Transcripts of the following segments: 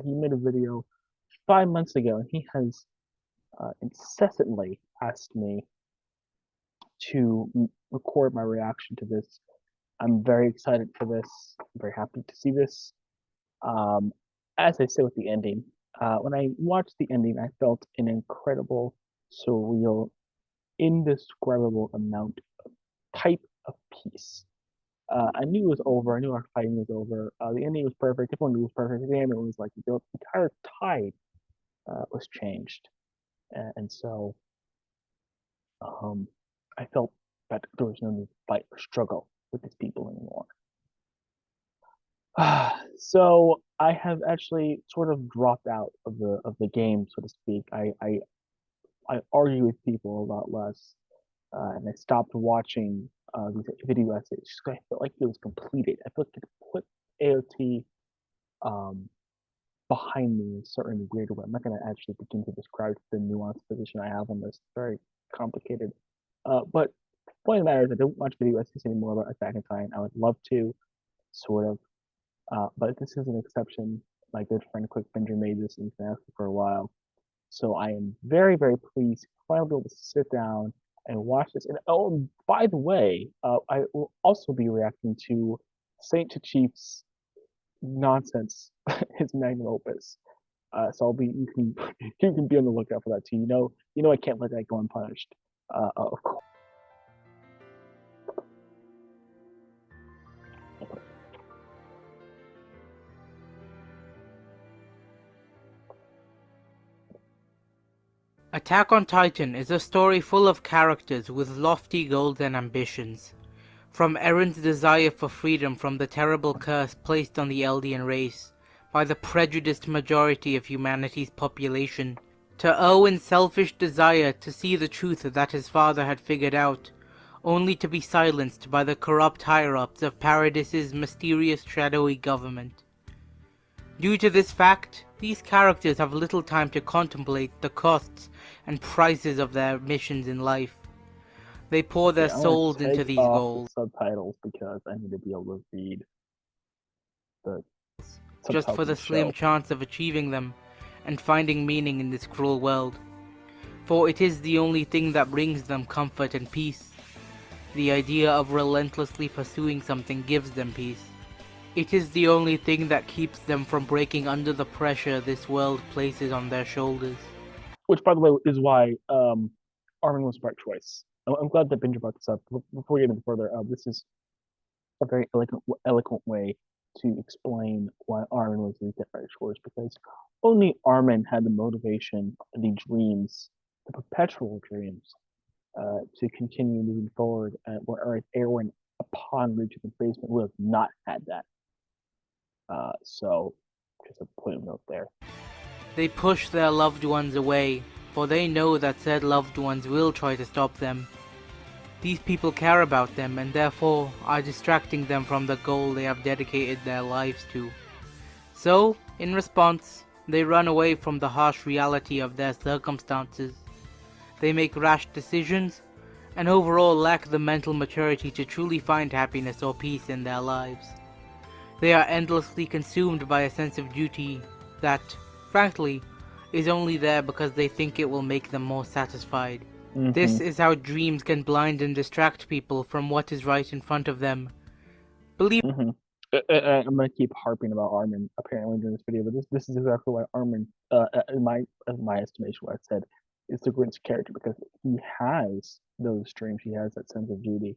He made a video 5 months ago, and he has incessantly asked me to record my reaction to this. I'm very excited for this. I'm very happy to see this. Um, as I said with the ending, when I watched the ending, I felt an incredible, surreal, indescribable amount type of peace. I knew it was over. I knew our fighting was over. The ending was perfect. Everyone knew it was perfect. The end, it was like the entire tide was changed, and so um, I felt that there was no need to fight or struggle with these people anymore. So I have actually sort of dropped out of the game, so to speak. I argue with people a lot less, and I stopped watching these video essays. Just 'cause I felt like it was completed. I felt like it put AOT um, behind me in a certain weird way. I'm not going to actually begin to describe the nuanced position I have on this. It's very complicated. But the point of the matter is, I don't watch video essays anymore about Attack on Titan. I would love to, sort of. But this is an exception. My good friend Quick Bender made this and he's been asking for a while. So I am very, very pleased to finally be able to sit down and watch this. And oh, by the way, I will also be reacting to Saint Chief's nonsense, his magnum opus. So I'll be you can be on the lookout for that too. You know I can't let that go unpunished. Of course. Attack on Titan is a story full of characters with lofty goals and ambitions. From Eren's desire for freedom from the terrible curse placed on the Eldian race by the prejudiced majority of humanity's population, to Owen's selfish desire to see the truth that his father had figured out, only to be silenced by the corrupt higher-ups of Paradis's mysterious shadowy government. Due to this fact, these characters have little time to contemplate the costs and prices of their missions in life. They pour their souls into these goals the subtitles because I need to be able to read the just for the slim chance of achieving them and finding meaning in this cruel world. For it is the only thing that brings them comfort and peace. The idea of relentlessly pursuing something gives them peace. It is the only thing that keeps them from breaking under the pressure this world places on their shoulders. Which, by the way, is why Armin was the right choice. I'm glad that Binger brought this up. Before we get any further, this is a very eloquent way to explain why Armin was the right choice, because only Armin had the motivation, the dreams, the perpetual dreams, to continue moving forward. Whereas Erwin, upon reaching the basement, would have not had that. So, just a point of note there. They push their loved ones away, for they know that said loved ones will try to stop them. These people care about them and therefore are distracting them from the goal they have dedicated their lives to. So, in response, they run away from the harsh reality of their circumstances. They make rash decisions and overall lack the mental maturity to truly find happiness or peace in their lives. They are endlessly consumed by a sense of duty that, frankly, is only there because they think it will make them more satisfied. Mm-hmm. This is how dreams can blind and distract people from what is right in front of them. Believe I'm gonna keep harping about Armin apparently during this video, but this is exactly why Armin, in my estimation, what I said, is the greatest character, because he has those dreams, he has that sense of duty,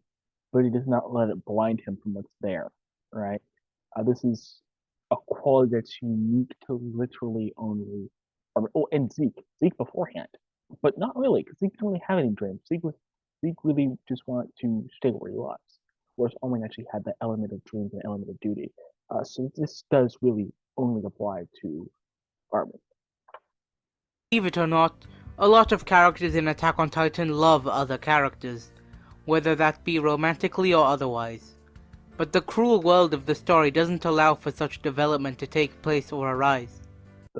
but he does not let it blind him from what's there, right? This is a quality that's unique to literally only Armin. Oh, and Zeke beforehand, but not really, because Zeke didn't really have any dreams. Zeke really just wanted to stay where he was, whereas Armin actually had that element of dreams and element of duty. So this does really only apply to Armin. Believe it or not, a lot of characters in Attack on Titan love other characters, whether that be romantically or otherwise. But the cruel world of the story doesn't allow for such development to take place or arise.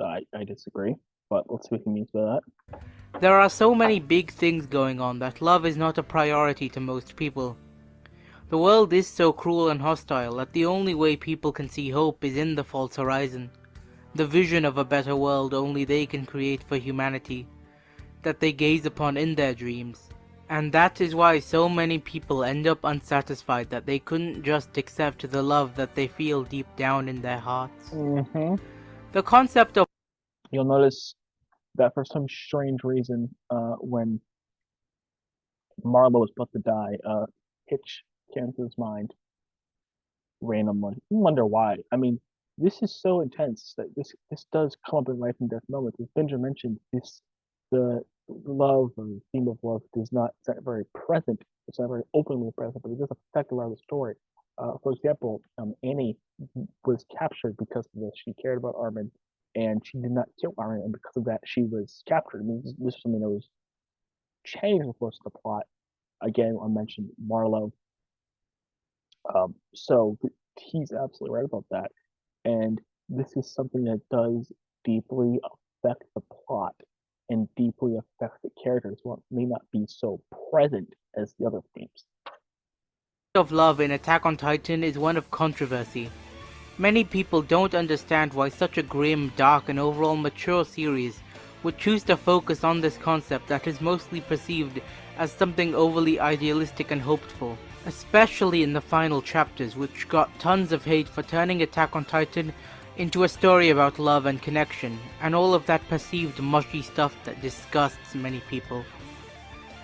I disagree, but let's see what he means by that. There are so many big things going on that love is not a priority to most people. The world is so cruel and hostile that the only way people can see hope is in the false horizon. the vision of a better world only they can create for humanity, that they gaze upon in their dreams. And that is why so many people end up unsatisfied, that they couldn't just accept the love that they feel deep down in their hearts. Hmm. The concept of You'll notice that for some strange reason, when Marlowe was about to die, Hitch came to his mind randomly. You wonder why. I mean, this is so intense that this does come up in life and death moments. As Benjamin mentioned, the love or the theme of love it's not very present. It's not very openly present, but it does affect a lot of the story. For example, Annie was captured because of this. She cared about Armin, and she did not kill Armin, and because of that, she was captured. I mean, this is something that was changed, of course, the plot. Again, I mentioned Marlowe. So he's absolutely right about that. And this is something that does deeply affect the plot and deeply affect the characters. What may not be so present as the other themes. love in Attack on Titan is one of controversy. Many people don't understand why such a grim, dark, and overall mature series would choose to focus on this concept that is mostly perceived as something overly idealistic and hopeful, especially in the final chapters, which got tons of hate for turning Attack on Titan into a story about love and connection, and all of that perceived mushy stuff that disgusts many people.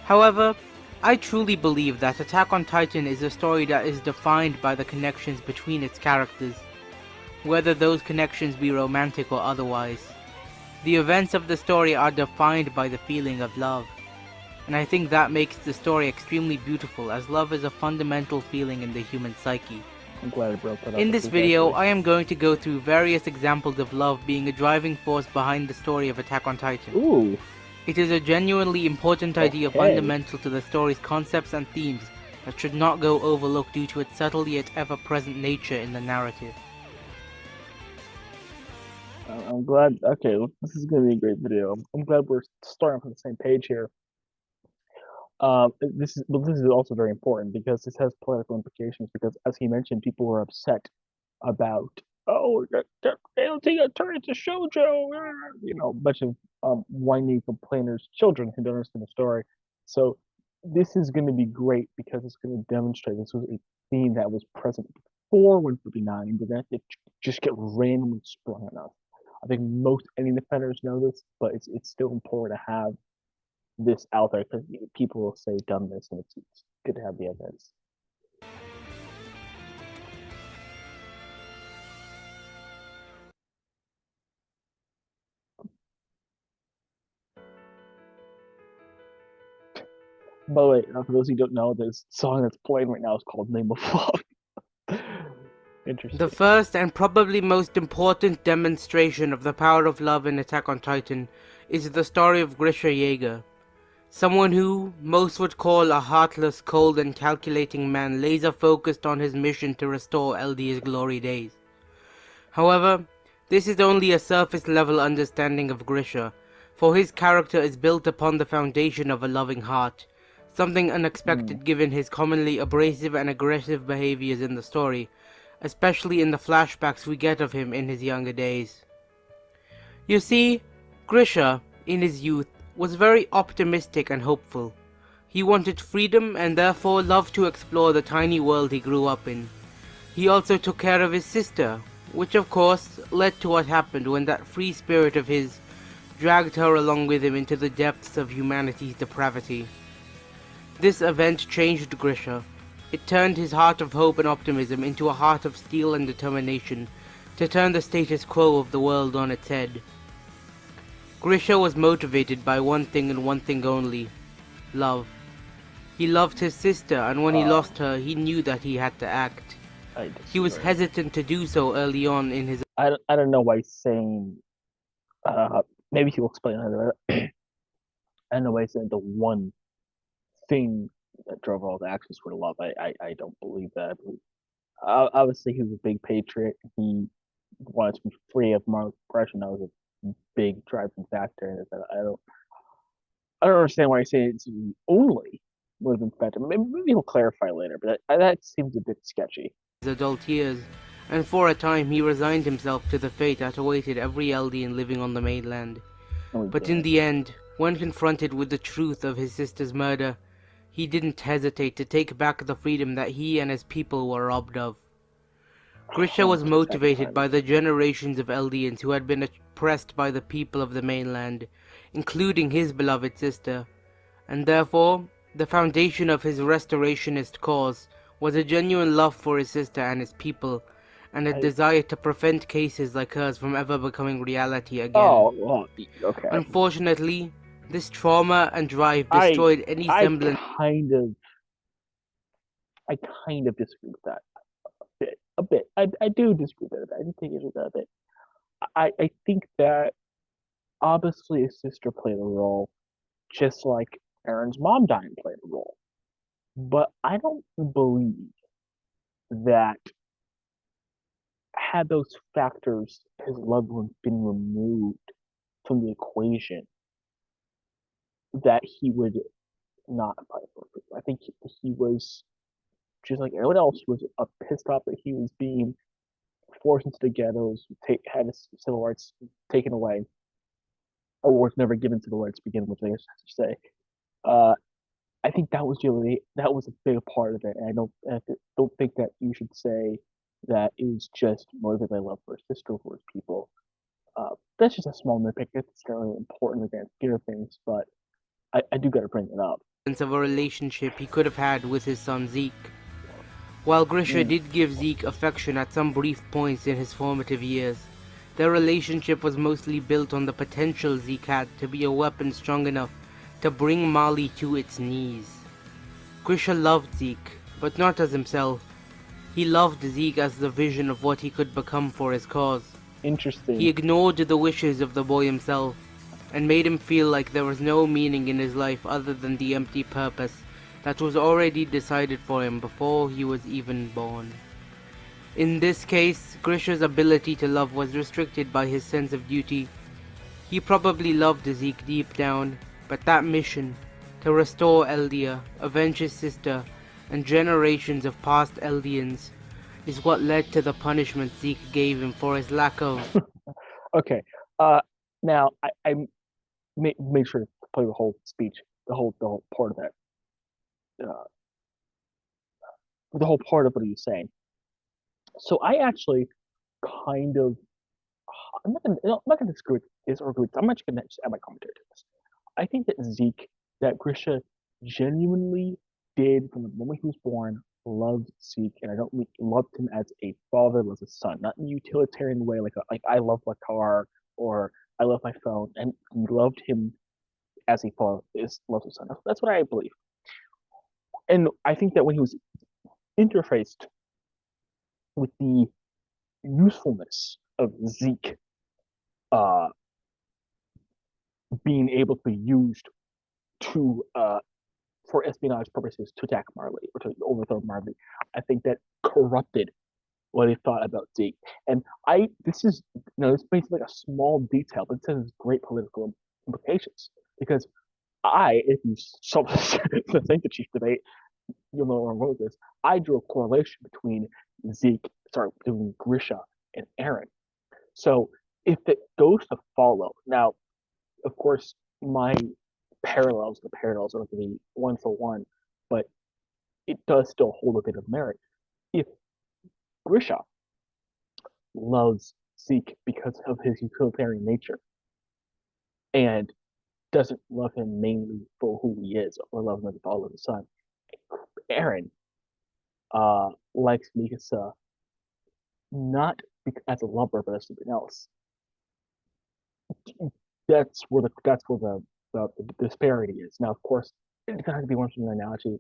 However, I truly believe that Attack on Titan is a story that is defined by the connections between its characters, whether those connections be romantic or otherwise. The events of the story are defined by the feeling of love, and I think that makes the story extremely beautiful, as love is a fundamental feeling in the human psyche. I'm glad I brought that up. In this video, I am going to go through various examples of love being a driving force behind the story of Attack on Titan. Ooh. It is a genuinely important idea fundamental to the story's concepts and themes that should not go overlooked due to its subtle yet ever-present nature in the narrative. I'm glad. Okay, this is going to be a great video. I'm glad we're starting from the same page here. This is also very important because this has political implications. Because as he mentioned, people were upset about they don't take a turn into shoujo, a bunch of whiny complainers, children who don't understand the story. So this is going to be great because it's going to demonstrate this was a theme that was present before 159, but then it just get randomly sprung on us. I think most ending defenders know this, but it's still important to have this out there because people will say done this, and it's good to have the evidence. By the way, for those who don't know, this song that's playing right now is called Name of Love. Interesting. The first and probably most important demonstration of the power of love in Attack on Titan is the story of Grisha Yeager. Someone who most would call a heartless, cold, and calculating man, laser focused on his mission to restore Eldia's glory days. However, this is only a surface level understanding of Grisha, for his character is built upon the foundation of a loving heart, something unexpected given his commonly abrasive and aggressive behaviors in the story, especially in the flashbacks we get of him in his younger days. You see, Grisha, in his youth, was very optimistic and hopeful. He wanted freedom and therefore loved to explore the tiny world he grew up in. He also took care of his sister, which of course led to what happened when that free spirit of his dragged her along with him into the depths of humanity's depravity. This event changed Grisha. It turned his heart of hope and optimism into a heart of steel and determination to turn the status quo of the world on its head. Grisha was motivated by one thing and one thing only: love. He loved his sister, and when he lost her, he knew that he had to act. He was hesitant to do so early on in his... I don't know why he's saying... maybe he'll explain it. I don't know why he's saying the one thing that drove all the actions for love. I don't believe that. Obviously, he was a big patriot. He wanted to be free of Marley's oppression. That was a big driving factor. I don't understand why he's saying it's the only motivating factor. Maybe he'll clarify later, but that seems a bit sketchy. adult years, and for a time he resigned himself to the fate that awaited every Eldian living on the mainland. No, he But in didn't. the end, when confronted with the truth of his sister's murder, he didn't hesitate to take back the freedom that he and his people were robbed of. Grisha Oh, was to motivated by sacrifice. the generations of Eldians who had been oppressed by the people of the mainland, including his beloved sister, and therefore, the foundation of his restorationist cause was a genuine love for his sister and his people, and a I desire to prevent cases like hers from ever becoming reality again. oh well, okay. Unfortunately, this trauma and drive I destroyed any I semblance kind of I kind of disagree with that a bit. I do disagree with that. I do think it's a bit. I think that obviously his sister played a role, just like Aaron's mom dying played a role. But I don't believe that had those factors, his loved ones, been removed from the equation, that he would not fight for people. I think he was just like everyone else was pissed off that he was being forced into the ghettos, had his civil rights taken away, or was never given civil rights to begin with. I guess I should say. Uh, I think that was really that was a big part of it. And I don't think that you should say that it was just motivated by love for his sister, for his people. That's just a small nitpick. It's really important in the grand scheme of things, but I do got to bring it up. of a relationship he could have had with his son Zeke. While Grisha Mm. did give Zeke affection at some brief points in his formative years, their relationship was mostly built on the potential Zeke had to be a weapon strong enough to bring Mali to its knees. Grisha loved Zeke, but not as himself. He loved Zeke as the vision of what he could become for his cause. He Interesting. ignored the wishes of the boy himself, and made him feel like there was no meaning in his life other than the empty purpose that was already decided for him before he was even born. In this case, Grisha's ability to love was restricted by his sense of duty. He probably loved Zeke deep down, but that mission, to restore Eldia, avenge his sister, and generations of past Eldians, is what led to the punishment Zeke gave him for his lack of. Okay. Uh, now I made sure to play the whole speech, the whole part of that, uh, the whole part of what he was saying. So I actually kind of I'm not gonna disagree with this or agree with. I'm actually gonna just add my commentary to this. I think that Grisha genuinely did from the moment he was born loved Zeke, and I don't mean loved him as a father loves a son, not in a utilitarian way like I love my car or I love my phone, and he loved him as a father loves a son. That's what I believe, and I think that when he was interfaced with the usefulness of Zeke uh, being able to be used to for espionage purposes to attack Marley or to overthrow Marley. I think that corrupted what he thought about Zeke. And this is, this may seem like a small detail, but it has great political implications because if you saw the Saint Chief debate, you'll know where I'm going with this. I drew a correlation between between Grisha and Aaron. So if it goes to follow, now, of course, my the parallels are going to be one for one, but it does still hold a bit of merit. If Grisha loves Zeke because of his utilitarian nature and doesn't love him mainly for who he is or love him as a father of the son, Aaron likes Mikasa not as a lover but as something else. That's where the disparity is. Now, of course, it's going to be one from the analogy.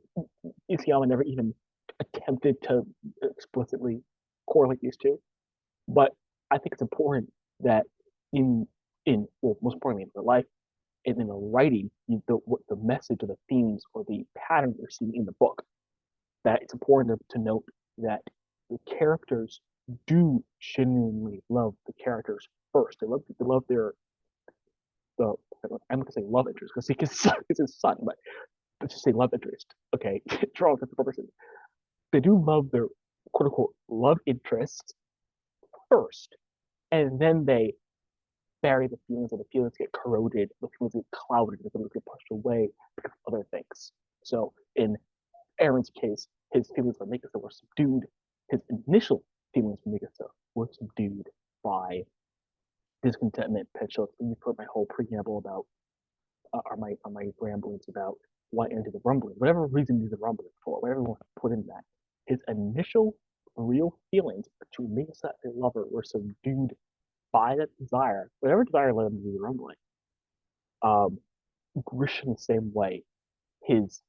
Isayama never even attempted to explicitly correlate these two, but I think it's important that in most importantly in real life and in the writing, the message or the themes or the pattern you're seeing in the book, that it's important to note that the characters do genuinely love the characters first. They love the I'm not gonna say love interest because he's his son, but let's just say love interest. Okay, for all intents and purposes, they do love their quote unquote love interest first, and then they bury the feelings, and the feelings get corroded, the feelings get clouded, the feelings get pushed away because of other things. So in Aaron's case, his feelings for Mikasa were subdued. His initial feelings for Mikasa were subdued by discontentment, petulant. You put my whole preamble about, or my ramblings about why into the rumbling, whatever reason he's the rumbling for, whatever you want to put in that. His initial real feelings to Mikasa as a lover were subdued by that desire, whatever desire led him to do the rumbling. Um, Grisha in the same way, his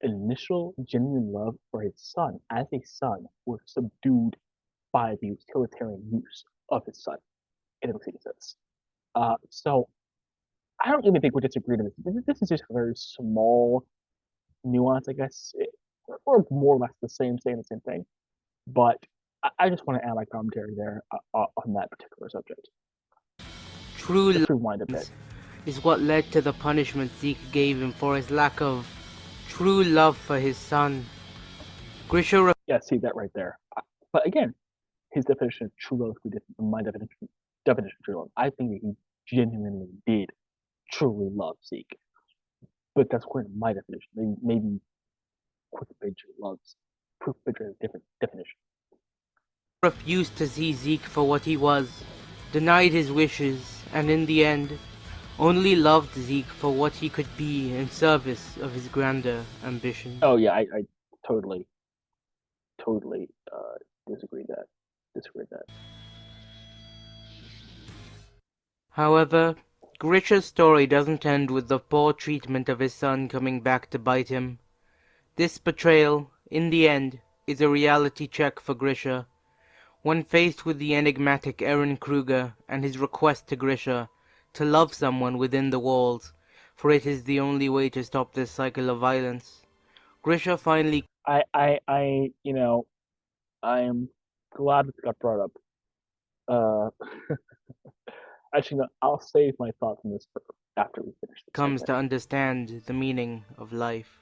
initial genuine love for his son as a son was subdued by the utilitarian use of his son. It makes sense. So I don't even think we're disagreeing on this. This is just a very small nuance, I guess, or more or less the same, saying the same thing. But I just want to add my commentary there on that particular subject. True Let's love rewind a bit. is what led to the punishment Zeke gave him for his lack of true love for his son. Grisha Yeah, see that right there. But again, his definition of true love is different from my definition of true love. I think that he genuinely did truly love Zeke. But that's according to my definition. Maybe Quick Picture loves Quick Picture has a different definition. refused to see Zeke for what he was, denied his wishes, and in the end, only loved Zeke for what he could be in service of his grander ambitions. Oh yeah, I totally, totally disagree with that. Disagree with that. However, Grisha's story doesn't end with the poor treatment of his son coming back to bite him. This betrayal, in the end, is a reality check for Grisha. When faced with the enigmatic Eren Kruger and his request to Grisha to love someone within the walls, for it is the only way to stop this cycle of violence, Grisha finally You know, I am glad it got brought up. Uh, actually, no, I'll save my thoughts on this for after we finish the comes segment. to understand the meaning of life.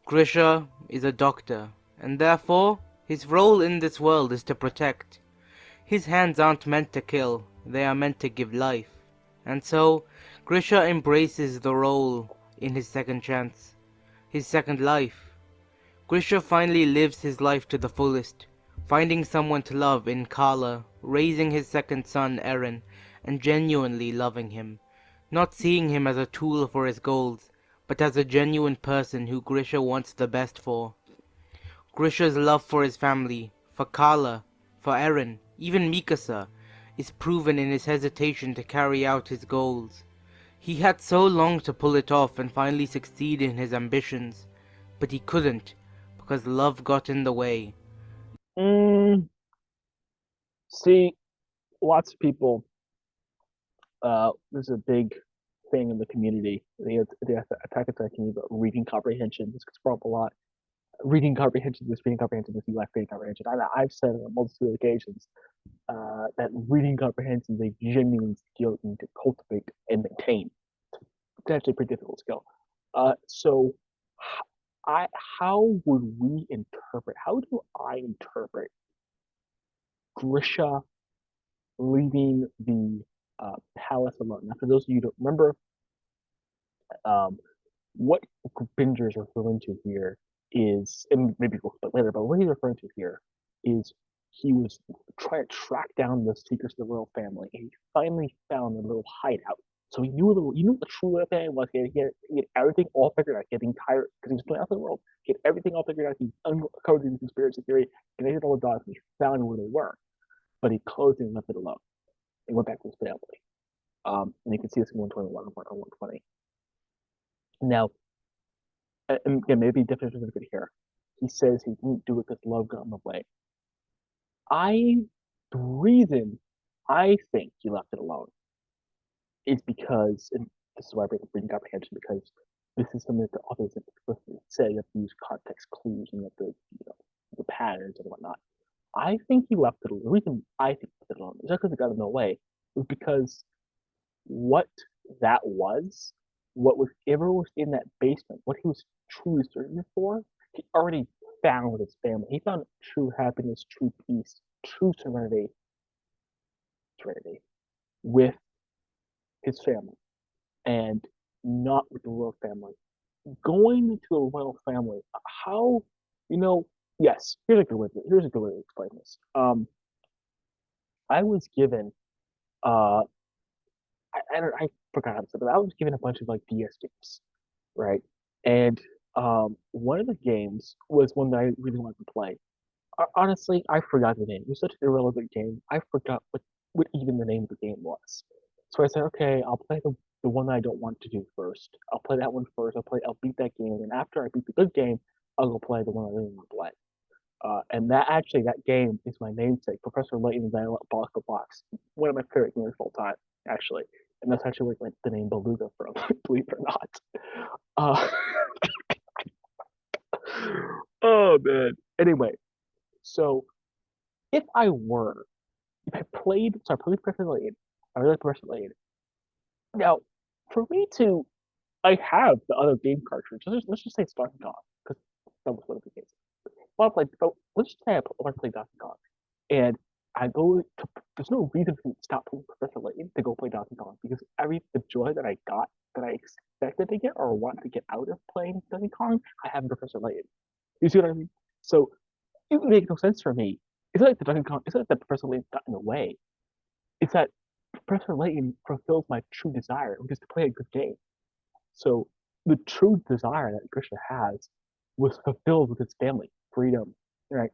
Grisha is a doctor, and therefore his role in this world is to protect. His hands aren't meant to kill, they are meant to give life. And so, Grisha embraces the role in his second chance, his second life. Grisha finally lives his life to the fullest, finding someone to love in Kala, raising his second son Eren, and genuinely loving him, not seeing him as a tool for his goals, but as a genuine person who Grisha wants the best for. Grisha's love for his family, for Kala, for Eren, even Mikasa, is proven in his hesitation to carry out his goals. He had so long to pull it off and finally succeed in his ambitions, but he couldn't, because love got in the way. Mm, see, lots of people. There's a big thing in the community. The Attack on Titan about reading comprehension. This gets brought up a lot. Reading comprehension, this, you lack reading comprehension. I've said on multiple occasions that reading comprehension is a genuine skill you need to cultivate and maintain. It's actually a pretty difficult skill. So, I how would we interpret? How do I interpret Grisha leaving the palace alone? Now, for those of you who don't remember, um, what Binger is referring to here is, and maybe we'll explain later, but what he's referring to here is he was trying to track down the secrets of the royal family, and he finally found a little hideout. So he knew what the true royal family was. He had everything all figured out. He had the entire, because he was going out to the world, he had everything all figured out. He uncovered the conspiracy theory, connected all the dots, and he found where they were. But he closed it and left it alone. He went back to his family. And you can see this in 121 or 120. Now, and again, maybe definitions are good here. He says he didn't do it because love got in the way. The reason I think he left it alone is because, and this is why I bring up reading comprehension, because this is something that the authors explicitly say you have to use context clues and the patterns and whatnot. I think he left it alone. The reason I think he left it alone is not because it got in the way, was because what that was, whatever was in that basement, what he was truly searching for, he already found with his family. He found true happiness, true peace, true serenity Trinity with his family and not with the royal family. Going into the royal family, how you know? Yes, here's a good way to explain this. I was given I forgot how to say, but I was given a bunch of like DS games, right? And one of the games was one that I really wanted to play. Honestly, I forgot the name. It was such an irrelevant game. I forgot what even the name of the game was. So I said, okay, I'll play the one that I don't want to do first. I'll play that one first. I'll beat that game, and after I beat the good game, I'll go play the one I really want to play. And that game is my namesake, Professor Layton's Block of Blocks, one of my favorite games of all time, actually. And that's actually where like the name Beluga from, believe it or not. Uh, oh man. Anyway, so if I were, if I played, so I played Professor Layton, I really like Professor Layton. Now, for me to, I have the other game cartridge. Let's just say it's Donkey Kong, because that was one of the games. Well, I played, so let's just say I want to play Donkey Kong. And I go to there's no reason for me to stop playing Professor Layton to go play Donkey Kong because the joy that I got that I expected to get or wanted to get out of playing Donkey Kong, I have in Professor Layton. You see what I mean? So it would make no sense for me. It's not like the Donkey Kong it's not like the Professor Layton got in the way. It's that Professor Layton fulfills my true desire, which is to play a good game. So the true desire that Krishna has was fulfilled with his family, freedom, right?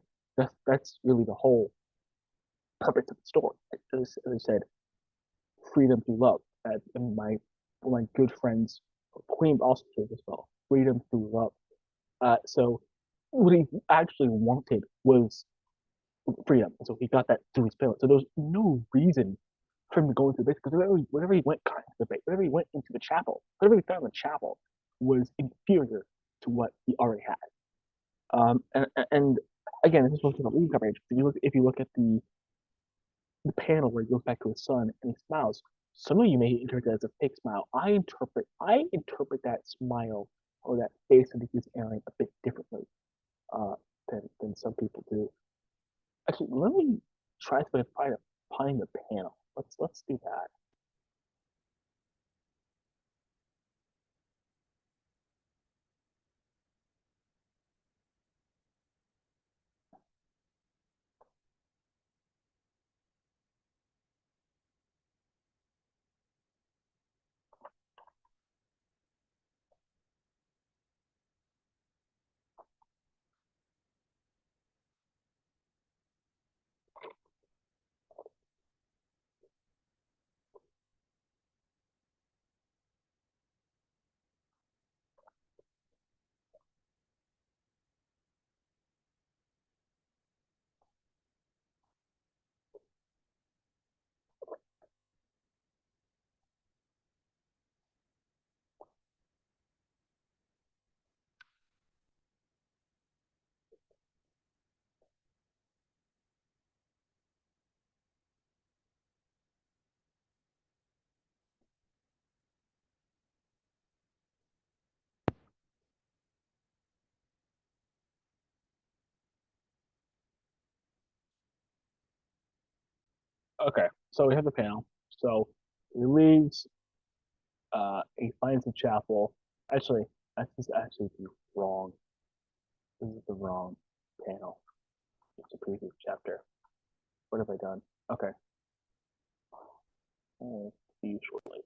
That's really the whole purpose of the story. As I said, freedom through love. And my good friends Queen also says as well. Freedom through love. So what he actually wanted was freedom. And so he got that through his parents. So there was no reason for him to go into the base because whenever he went into the base, whenever he went into the chapel, whatever he found in the chapel was inferior to what he already had. And again, this is supposed to be lead coverage. If you look at the panel where he goes back to his son and he smiles. Some of you may interpret that as a fake smile. I interpret that smile or that face that he's airing a bit differently uh, than some people do. Actually, let me try to find the panel. Let's do that. Okay, so we have the panel. So he leaves. He finds the chapel. Actually, this is actually the wrong. This is the wrong panel. It's a previous chapter. What have I done? Okay. Oh, usually.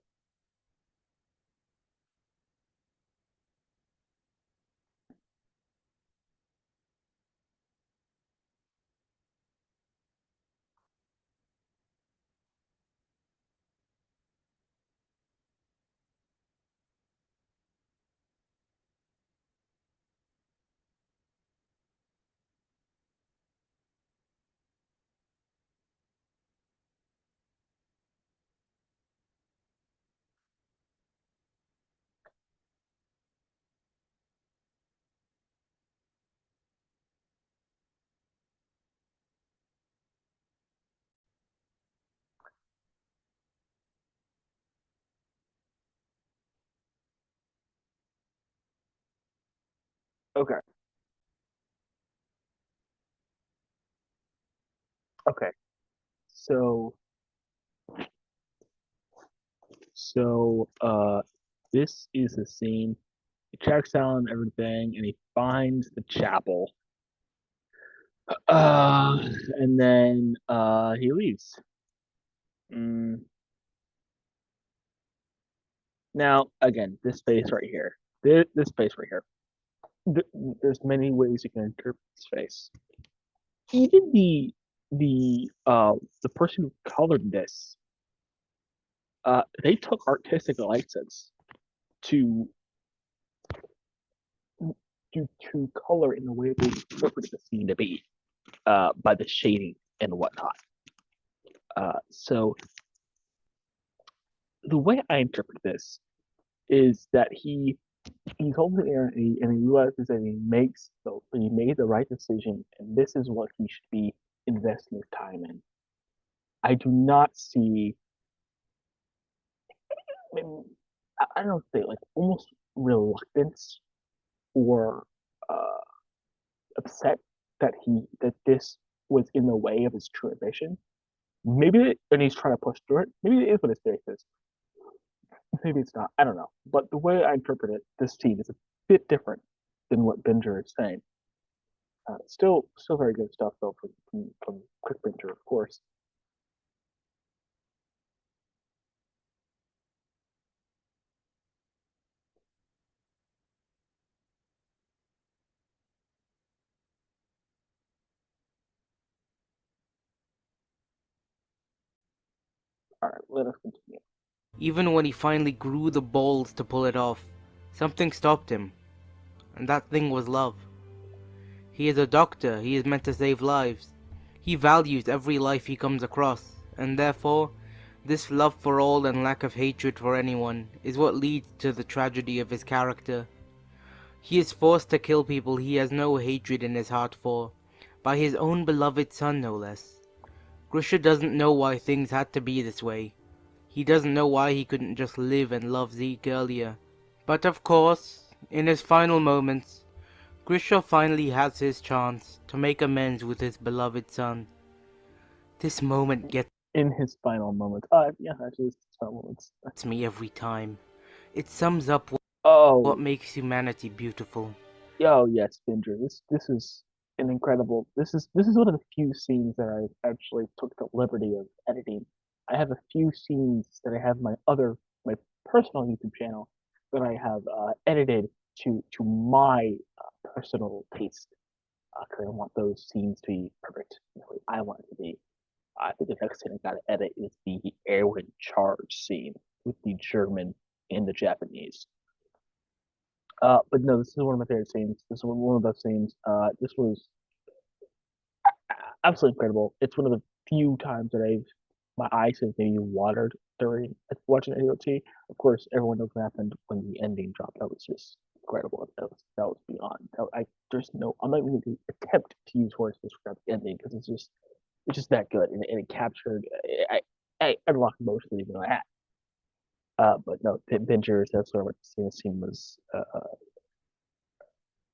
Okay. Okay. So So this is the scene. He checks out on everything and he finds the chapel. Uh, and then he leaves. Mm. Now, again, this face right here. This face right here. Th- there's many ways you can interpret this face. Even the person who colored this, they took artistic license to to color in the way they interpreted the scene to be, by the shading and whatnot. So the way I interpret this is that he's holding air and he realizes that he made the right decision and this is what he should be investing his time in. I do not see, I mean, I don't say like almost reluctance or uh, upset that this was in the way of his true ambition. Maybe and he's trying to push through it. Maybe it is what his faith is. Maybe it's not. I don't know. But the way I interpret it, this scene is a bit different than what Binger is saying. Still very good stuff though from Quick Binger, of course. All right, let us continue. Even when he finally grew the balls to pull it off, something stopped him, and that thing was love. He is a doctor, he is meant to save lives. He values every life he comes across, and therefore, this love for all and lack of hatred for anyone is what leads to the tragedy of his character. He is forced to kill people he has no hatred in his heart for, by his own beloved son no less. Grisha doesn't know why things had to be this way. He doesn't know why he couldn't just live and love Zeke earlier. But of course, in his final moments, Grisha finally has his chance to make amends with his beloved son. This moment gets In his final moments. Yeah, actually, his final moments. me every time. It sums up what Oh, makes humanity beautiful. oh yes, Binger. This is an incredible. This is one of the few scenes that I actually took the liberty of editing. I have a few scenes that I have my personal YouTube channel that I have edited to my personal taste because I want those scenes to be perfect the way I want it to be. I think the next scene I gotta edit is the Erwin charge scene with the German and the Japanese. But no, this is one of my favorite scenes. This is one of those scenes. This was absolutely incredible. It's one of the few times that my eyes have maybe watered during watching AOT. Of course, everyone knows what happened when the ending dropped. That was just incredible. That was beyond. There's no. I'm not even going to attempt to use words to describe the ending because it's just that good and it captured. I unlocked most of the even I had. But no, Avengers. That's what I went to see. The scene was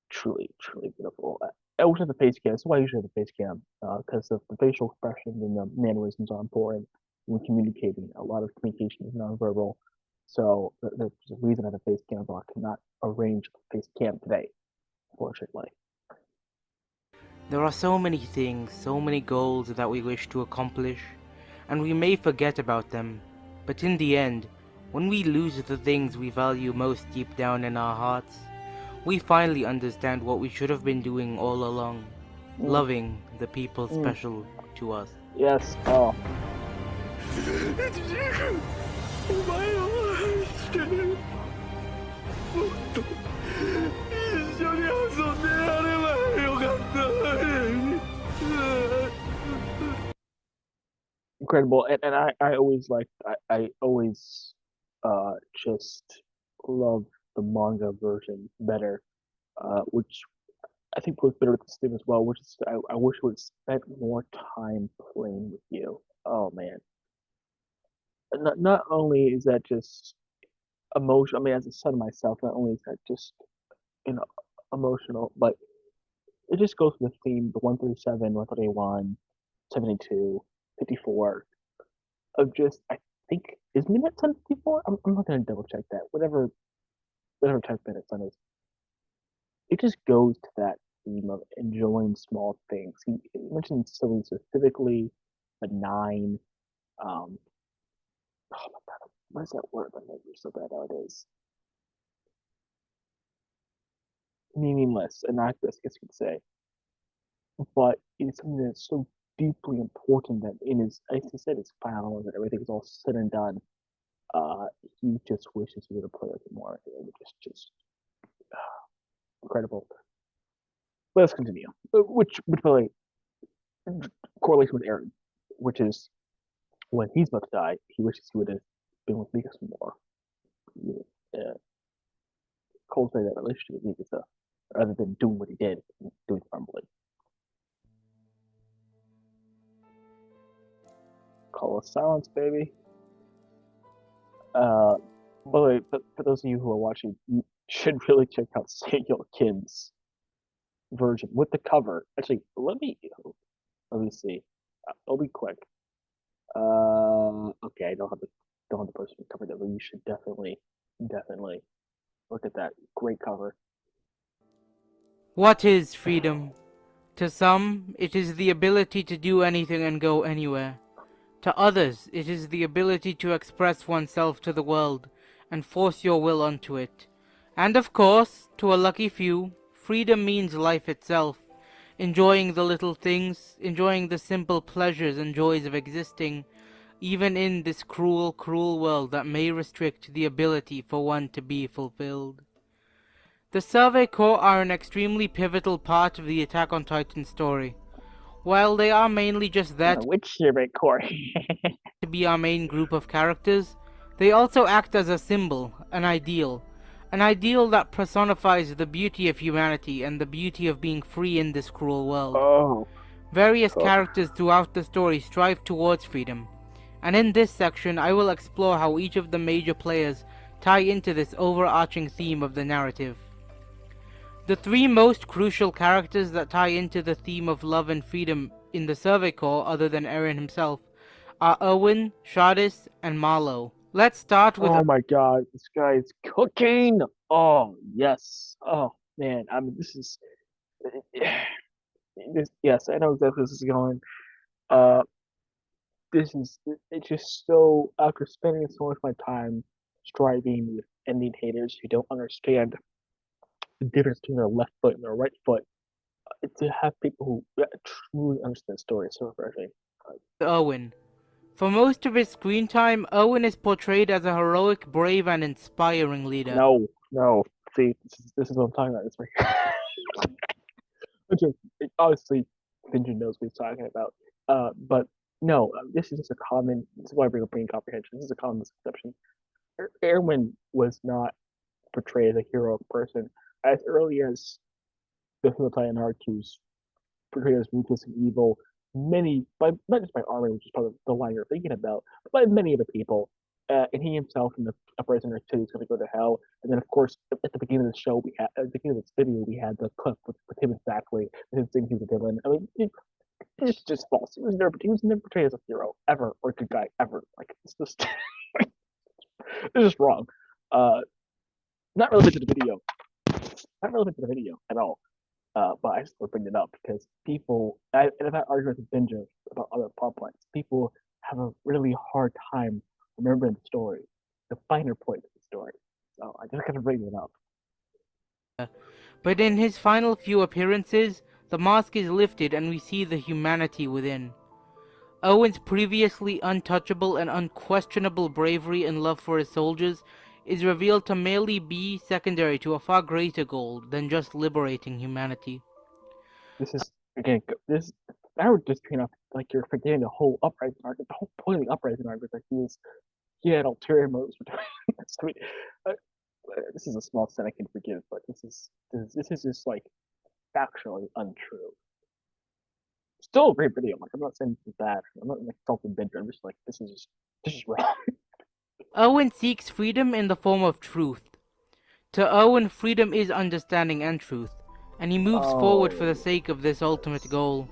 truly beautiful. I always have the face cam. That's why I usually have the face cam because the facial expressions and the mannerisms are important when communicating. A lot of communication is nonverbal, so there's a reason I have a face cam, but I cannot arrange a face cam today, unfortunately. There are so many things, so many goals that we wish to accomplish, and we may forget about them, but in the end, when we lose the things we value most deep down in our hearts, we finally understand what we should have been doing all along, Mm, loving the people mm, special to us. yes. Oh, お前を愛してる。もっと一緒に遊んでやればよかった。incredible. And I always I always just love the manga version better, which I think goes better with the Steam as well, which is I wish we would spent more time playing with you. Oh man. Not only is that just emotion, I mean as a son myself, not only is that just you know emotional, but it just goes with the theme, the 137, 131, 72, 54 of just I think is Midnight Sun 54. I'm not gonna double check that. Whatever type Midnight Sun is, it just goes to that theme of enjoying small things. He mentioned something specifically, a nine. Um, oh my god, what is that word that made me so bad nowadays? Meaningless, innocuous, I guess you could say. But it's something that's so deeply important that in his, as he said, his final and everything is all said and done. Uh, he just wishes he would have played it more. It was just incredible. Let's continue. Which by the way, correlation with Aaron, which is when he's about to die, he wishes he would have been with Mikasa more. Uh, cultivate that relationship with Mikasa rather than doing what he did, doing humbly. Call of silence, baby. By the way, for those of you who are watching, you should really check out Samuel Kim's version with the cover. Actually, let me see. I'll be quick. Okay, I don't have the person cover that, but you should definitely look at that. Great cover. What is freedom? To some, it is the ability to do anything and go anywhere. To others, it is the ability to express oneself to the world and force your will onto it. And of course, to a lucky few, freedom means life itself, enjoying the little things, enjoying the simple pleasures and joys of existing, even in this cruel, cruel world that may restrict the ability for one to be fulfilled. The Survey Corps are an extremely pivotal part of the Attack on Titan story. While they are mainly just there Which Survey Corps? to be our main group of characters, they also act as a symbol, an ideal that personifies the beauty of humanity and the beauty of being free in this cruel world. Oh. Various characters throughout the story strive towards freedom, and in this section I will explore how each of the major players tie into this overarching theme of the narrative. The three most crucial characters that tie into the theme of love and freedom in the Survey Corps, other than Eren himself, are Erwin, Shadis, and Marlowe. Let's start with... Oh my god, this guy is cooking! Oh, yes. Oh, man, I mean, this is... yes, I know exactly where this is going. It's just so, after spending so much of my time striving with ending haters who don't understand the difference between their left foot and their right foot, to have people who truly understand the story is so refreshing. Erwin. For most of his screen time, Erwin is portrayed as a heroic, brave, and inspiring leader. No. See, this is what I'm talking about. It's obviously, Finjan knows what he's talking about. But no, this is just a common. This is why I bring up brain comprehension. This is a common misconception. Erwin was not portrayed as a heroic person as early as the Titan Arcus, portrayed as ruthless and evil. Not just by Armin, which is probably the line you're thinking about, but by many other people. And he himself in the Uprising Earth 2 is going to go to hell. And then, of course, at the beginning of the show, at the beginning of this video, we had the clip with him exactly, him saying he was a villain. I mean, it's just false. He was never portrayed as a hero ever, or a good guy ever. Like, it's just, it's just wrong. Not relevant to the video. Not relevant to the video at all. But I just want to bring it up because people, and if I argue with Benja about other plot points, people have a really hard time remembering the story, the finer points of the story. So I just gotta bring it up. But in his final few appearances, the mask is lifted and we see the humanity within. Owen's previously untouchable and unquestionable bravery and love for his soldiers is revealed to merely be secondary to a far greater goal than just liberating humanity. This is, again, I would just point out, like, you're forgetting the whole Uprising arc. The whole point of the Uprising arc was that he had ulterior motives for doing this. I mean, this is a small sin I can forgive, but this is just, like, factually untrue. Still a great video. Like, I'm not saying this is bad. I'm not like insulting Benja. I'm just like, this is wrong. Owen seeks freedom in the form of truth. To Owen, freedom is understanding and truth, and he moves forward for the sake of this ultimate goal,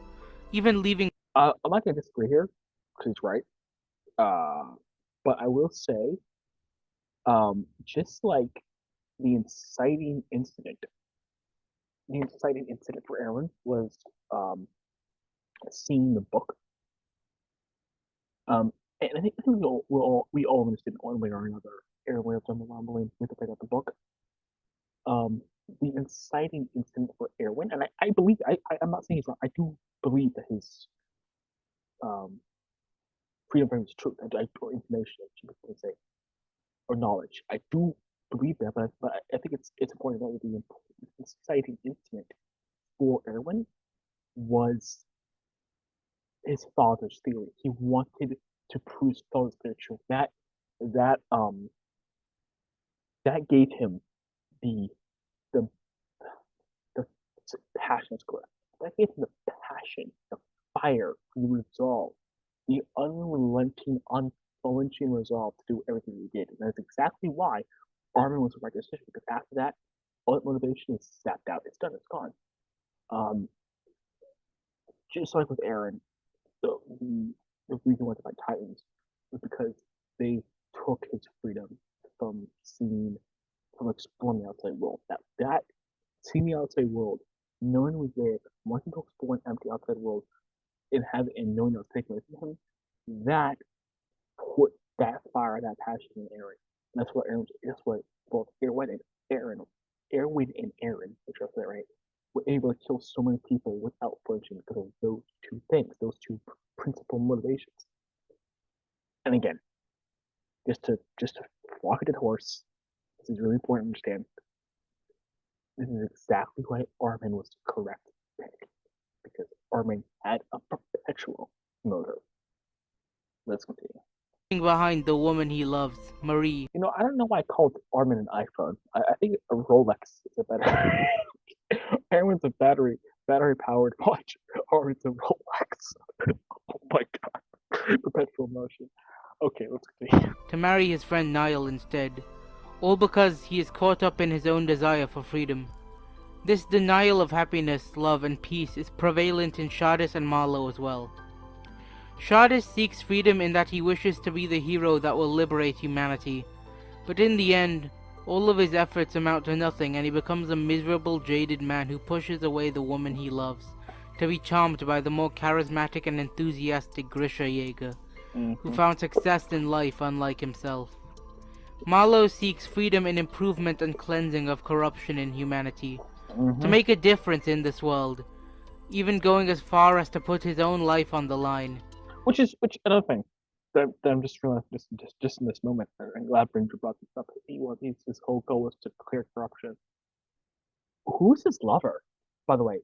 even leaving... I'm not gonna disagree here, because he's right. But I will say, just like the inciting incident for Aaron was um, seeing the book. And I think we all understand one way or another. Aaron Williams on the Rumbling with the pick up the book. Um, the inciting incident for Erwin, and I believe I'm not saying he's wrong. I do believe that his um, freedom from his truth or information, I should say, or knowledge. I do believe that, but I think it's important that the inciting incident for Erwin was his father's theory. He wanted to prove his father's theory true. That that gave him the the the passion is correct. That gave him the passion, the fire, the resolve, the unflinching resolve to do everything he did. And that's exactly why Armin was the right decision, because after that, all that motivation is sapped out. It's done, it's gone. Um, just like with Aaron, the reason why they fight Titans was because they took his freedom from exploring the outside world. That seeing the outside world, knowing he was there, wanting to explore an empty outside world, and knowing that was taken away from him, that put that fire, that passion in Aaron. And that's what Aaron. That's what both Erwin and Aaron, which I say right, were able to kill so many people without flinching because of those two things, those two principal motivations. And again, just to walk a dead horse, this is really important to understand. This is exactly why Armin was the correct pick, because Armin had a perpetual motive. Let's continue. Behind the woman he loves, Marie. I don't know why I called Armin an iPhone. I think a Rolex is a better. Aaron's a battery powered watch. Armin's a Rolex. Oh my god. Perpetual motion. Okay, let's continue. To marry his friend Niall instead, all because he is caught up in his own desire for freedom. This denial of happiness, love, and peace is prevalent in Shadis and Marlowe as well. Shadis seeks freedom in that he wishes to be the hero that will liberate humanity, but in the end, all of his efforts amount to nothing and he becomes a miserable, jaded man who pushes away the woman he loves to be charmed by the more charismatic and enthusiastic Grisha Yeager, who found success in life unlike himself. Marlowe seeks freedom in improvement and cleansing of corruption in humanity, to make a difference in this world, even going as far as to put his own life on the line. Which another thing that I'm just realizing just in this moment, and glad Bringer brought this up. His whole goal was to clear corruption. Who's his lover, by the way?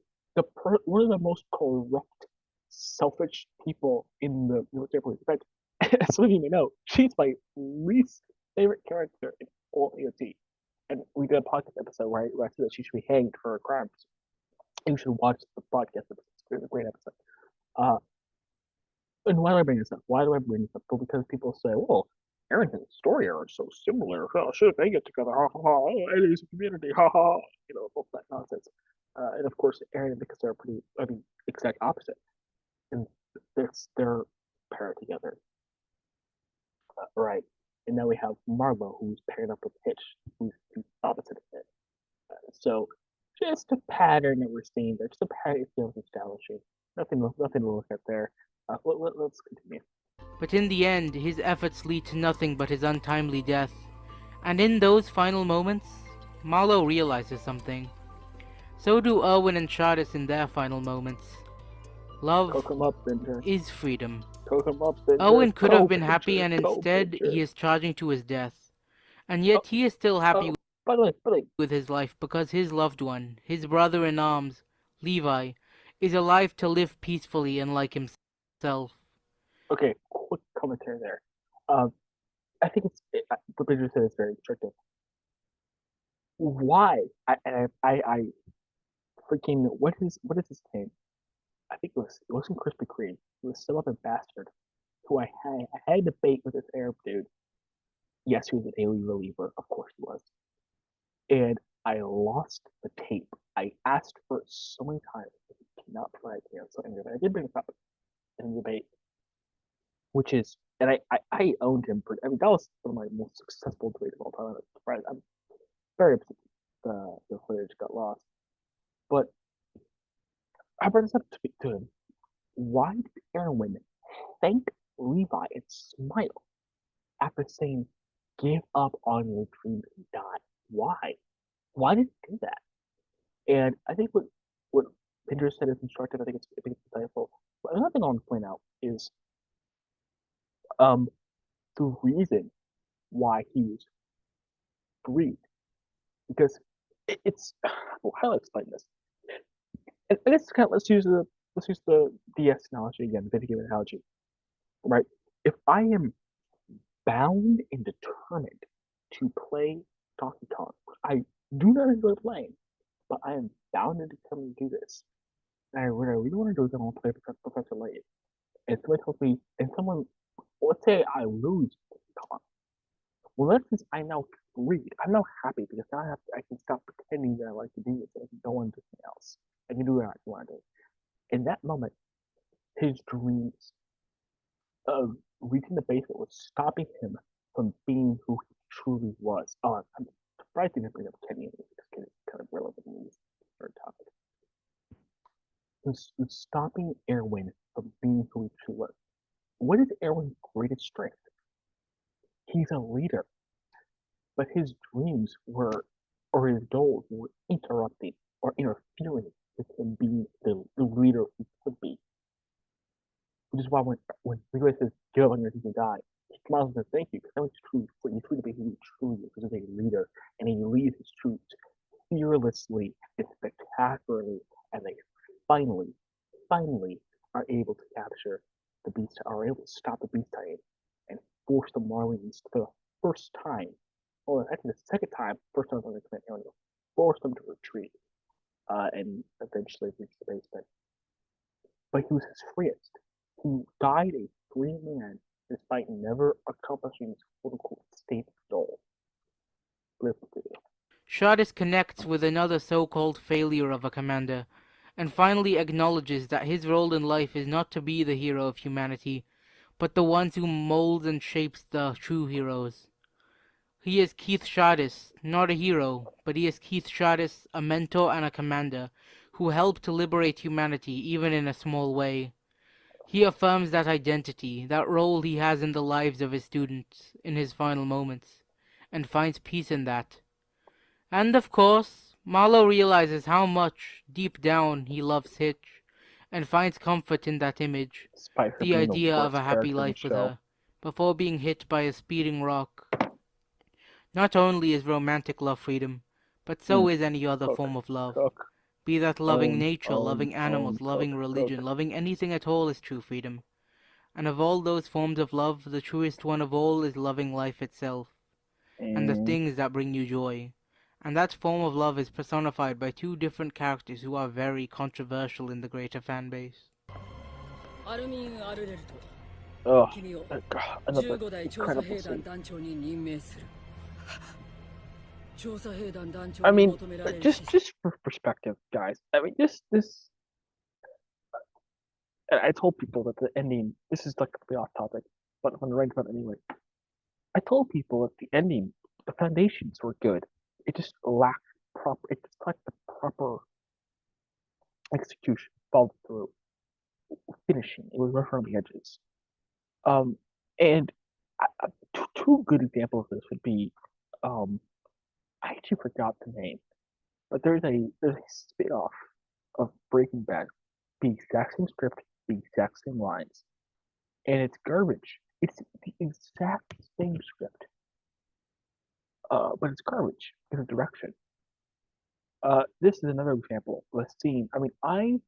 One of the most corrupt, selfish people in the military police. In fact, as some of you may know, she's my least favorite character in all AOT. And we did a podcast episode where I said that she should be hanged for her crimes. You should watch the podcast episode. It's a great episode. And why do I bring this up? Why do I bring this up? Well, because people say, well, Aaron and Story are so similar. Oh, should they get together? Ha ha ha. Oh, enemies of community. Ha ha. All that nonsense. And of course, Aaron and Mikasa are exact opposite. And they're paired together. Right. And now we have Marlowe, who's paired up with Hitch, who's the opposite of it. So just a pattern that we're seeing there, just a pattern it feels establishing. Nothing to look at there. Let's continue. But in the end, his efforts lead to nothing but his untimely death. And in those final moments, Marlowe realizes something. So do Erwin and Shadis in their final moments. Love is freedom. Erwin could have been happy, and instead he is charging to his death. And yet he is still happy with his life because his loved one, his brother in arms, Levi, is alive to live peacefully and like himself. Okay, quick commentary there. I think what Bridger said is very instructive. Why? I freaking what is his name? I think it wasn't Krispy Kreme. It was some other bastard who I had a debate with this Arab dude. Yes, he was an alien reliever, of course he was. And I lost the tape. I asked for it so many times. He cannot provide it. So anyway, I did bring it up in the debate, which is and I owned him. I mean, that was one of my most successful tweets of all time. I'm very upset the footage got lost. But I brought this up to him. Why did Erwin thank Levi and smile after saying, "Give up on your dreams and die"? Why? Why did he do that? And I think what Pinder said is instructive. I think it's insightful. But another thing I want to point out is um the reason why he was freed. Because it's well, how do I explain this? And it's kind of let's use the DS analogy again, the video game analogy, right? If I am bound and determined to play Donkey Kong, I do not enjoy playing, but I am bound and determined to do this. And what I really want to do is I want to play Professor Layton. And somebody tells me, and someone, let's say I lose Donkey Kong. Well, that means I'm now freed. I'm now happy because now I can stop pretending that I like to do this and I can go on to something else. I can do what I want to do. In that moment, his dreams of reaching the basement was stopping him from being who he truly was. I'm surprised he didn't bring up Kenny because Kenny's kind of relevant in this third topic. It was stopping Erwin from being who he truly was. What is Erwin's greatest strength? He's a leader, but his dreams were, or his goals were interrupting or interfering with him being the leader he could be. Which is why when Leroy says, "Give up on your dreams and die," he smiles and says, "Thank you," because that was true for you to be who he truly is, because he's a leader, and he leads his troops fearlessly and spectacularly, and they finally, finally are able to capture the beast, are able to stop the beast titan and force the Marlins for the first time, or actually the second time, first time on the command area, force them to retreat, and eventually reach the basement. But he was his freest. He died a free man despite never accomplishing his quote-unquote stated goal. Shadis connects with another so-called failure of a commander, and finally acknowledges that his role in life is not to be the hero of humanity, but the ones who molds and shapes the true heroes. He is Keith Shadis, not a hero, but he is Keith Shadis, a mentor and a commander, who helped to liberate humanity even in a small way. He affirms that identity, that role he has in the lives of his students in his final moments, and finds peace in that. And of course, Marlowe realizes how much, deep down, he loves Hitch, and finds comfort in that image, Despite her the being the idea of worst a happy character in the life with show. her, before being hit by a speeding rock. Not only is romantic love freedom, but so is any other Cook, form of love. cook, Be that loving own, nature, loving animals, loving cook, religion, loving anything at all is true freedom. And of all those forms of love, the truest one of all is loving life itself, and the and things that bring you joy. And that form of love is personified by two different characters who are very controversial in the greater fan base. ugh, another 15代調査 incredible 兵団 scene. 団長に任命する調査兵団団長 I に mean, 求められる指示 just for perspective, guys. I mean, this. And I told people that the ending. This is like completely off topic, but I'm gonna rank them anyway. I told people that the ending, the foundations were good. It just lacked proper. It just lacked the proper execution, followed through, finishing. It was rough around the edges. And two good examples of this would be, I actually forgot the name, but there's a spin-off of Breaking Bad, the exact same script, the exact same lines, and it's garbage. It's the exact same script, but it's garbage in a direction. This is another example of a scene. I mean, I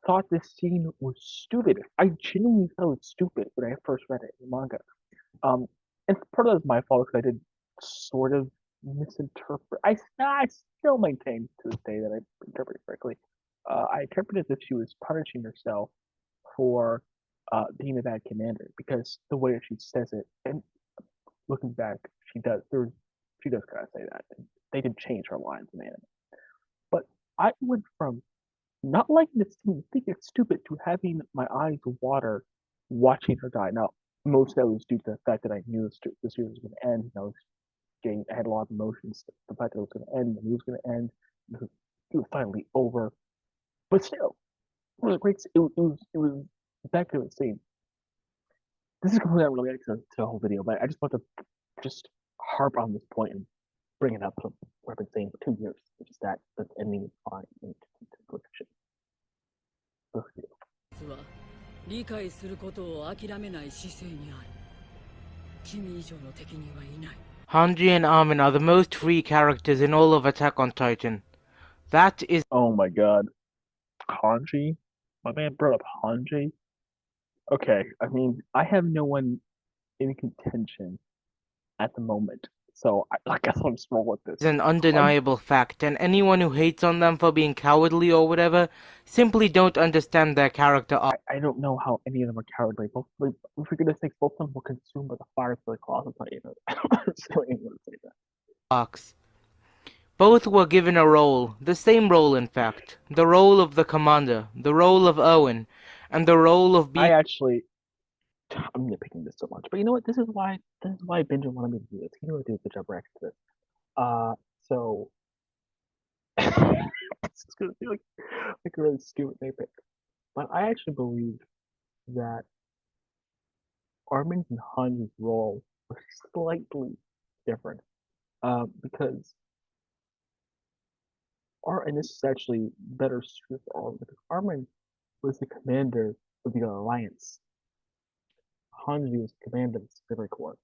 thought this scene was stupid. I genuinely thought it was stupid when I first read it in the manga. And part of that is my fault because I did sort of misinterpret. I still maintain to this day that I interpreted correctly. I interpreted that she was punishing herself for being a bad commander because the way that she says it, and looking back, she does. She does kind of say that. And they did change her lines in the anime, but I went from not liking the scene, thinking it's stupid, to having my eyes water watching her die. Now, most of that was due to the fact that I knew the series was going to end. And I had a lot of emotions. The fact that it was going to end, and it was going to end, it was finally over. But still, it was a great. It was back to the scene. This is completely unrelated to the whole video, but I just want to just harp on this point and bring it up to what I've been saying for 2 years, which is that the ending is fine and perfection. は理解することを諦めない姿勢にある。君以上の敵にはいない。 Hanji and Armin are the most free characters in all of Attack on Titan. That is Oh my god. Hanji? My man brought up Hanji? Okay, I mean, I have no one in contention at the moment, so I guess I'll just roll with this. an undeniable fact, and anyone who hates on them for being cowardly or whatever simply don't understand their character I don't know how any of them are cowardly. Both, like, for goodness sakes, both of them were consumed by the fire for the closet. I don't understand anyone to say that. arcs. Both were given a role, the same role in fact, the role of the commander, the role of Owen, and the role of being I'm nitpicking this so much, but you know what? This is why Benjamin wanted me to do this. He knew I'd do a good job reacting to this. So this is gonna be like a really stupid nitpick, but I actually believe that Armin's and Hanji's role was slightly different. Because and this is actually better suited for Armin, because Armin was the commander of the Alliance. Hanji was the commander of the Pacific Corps.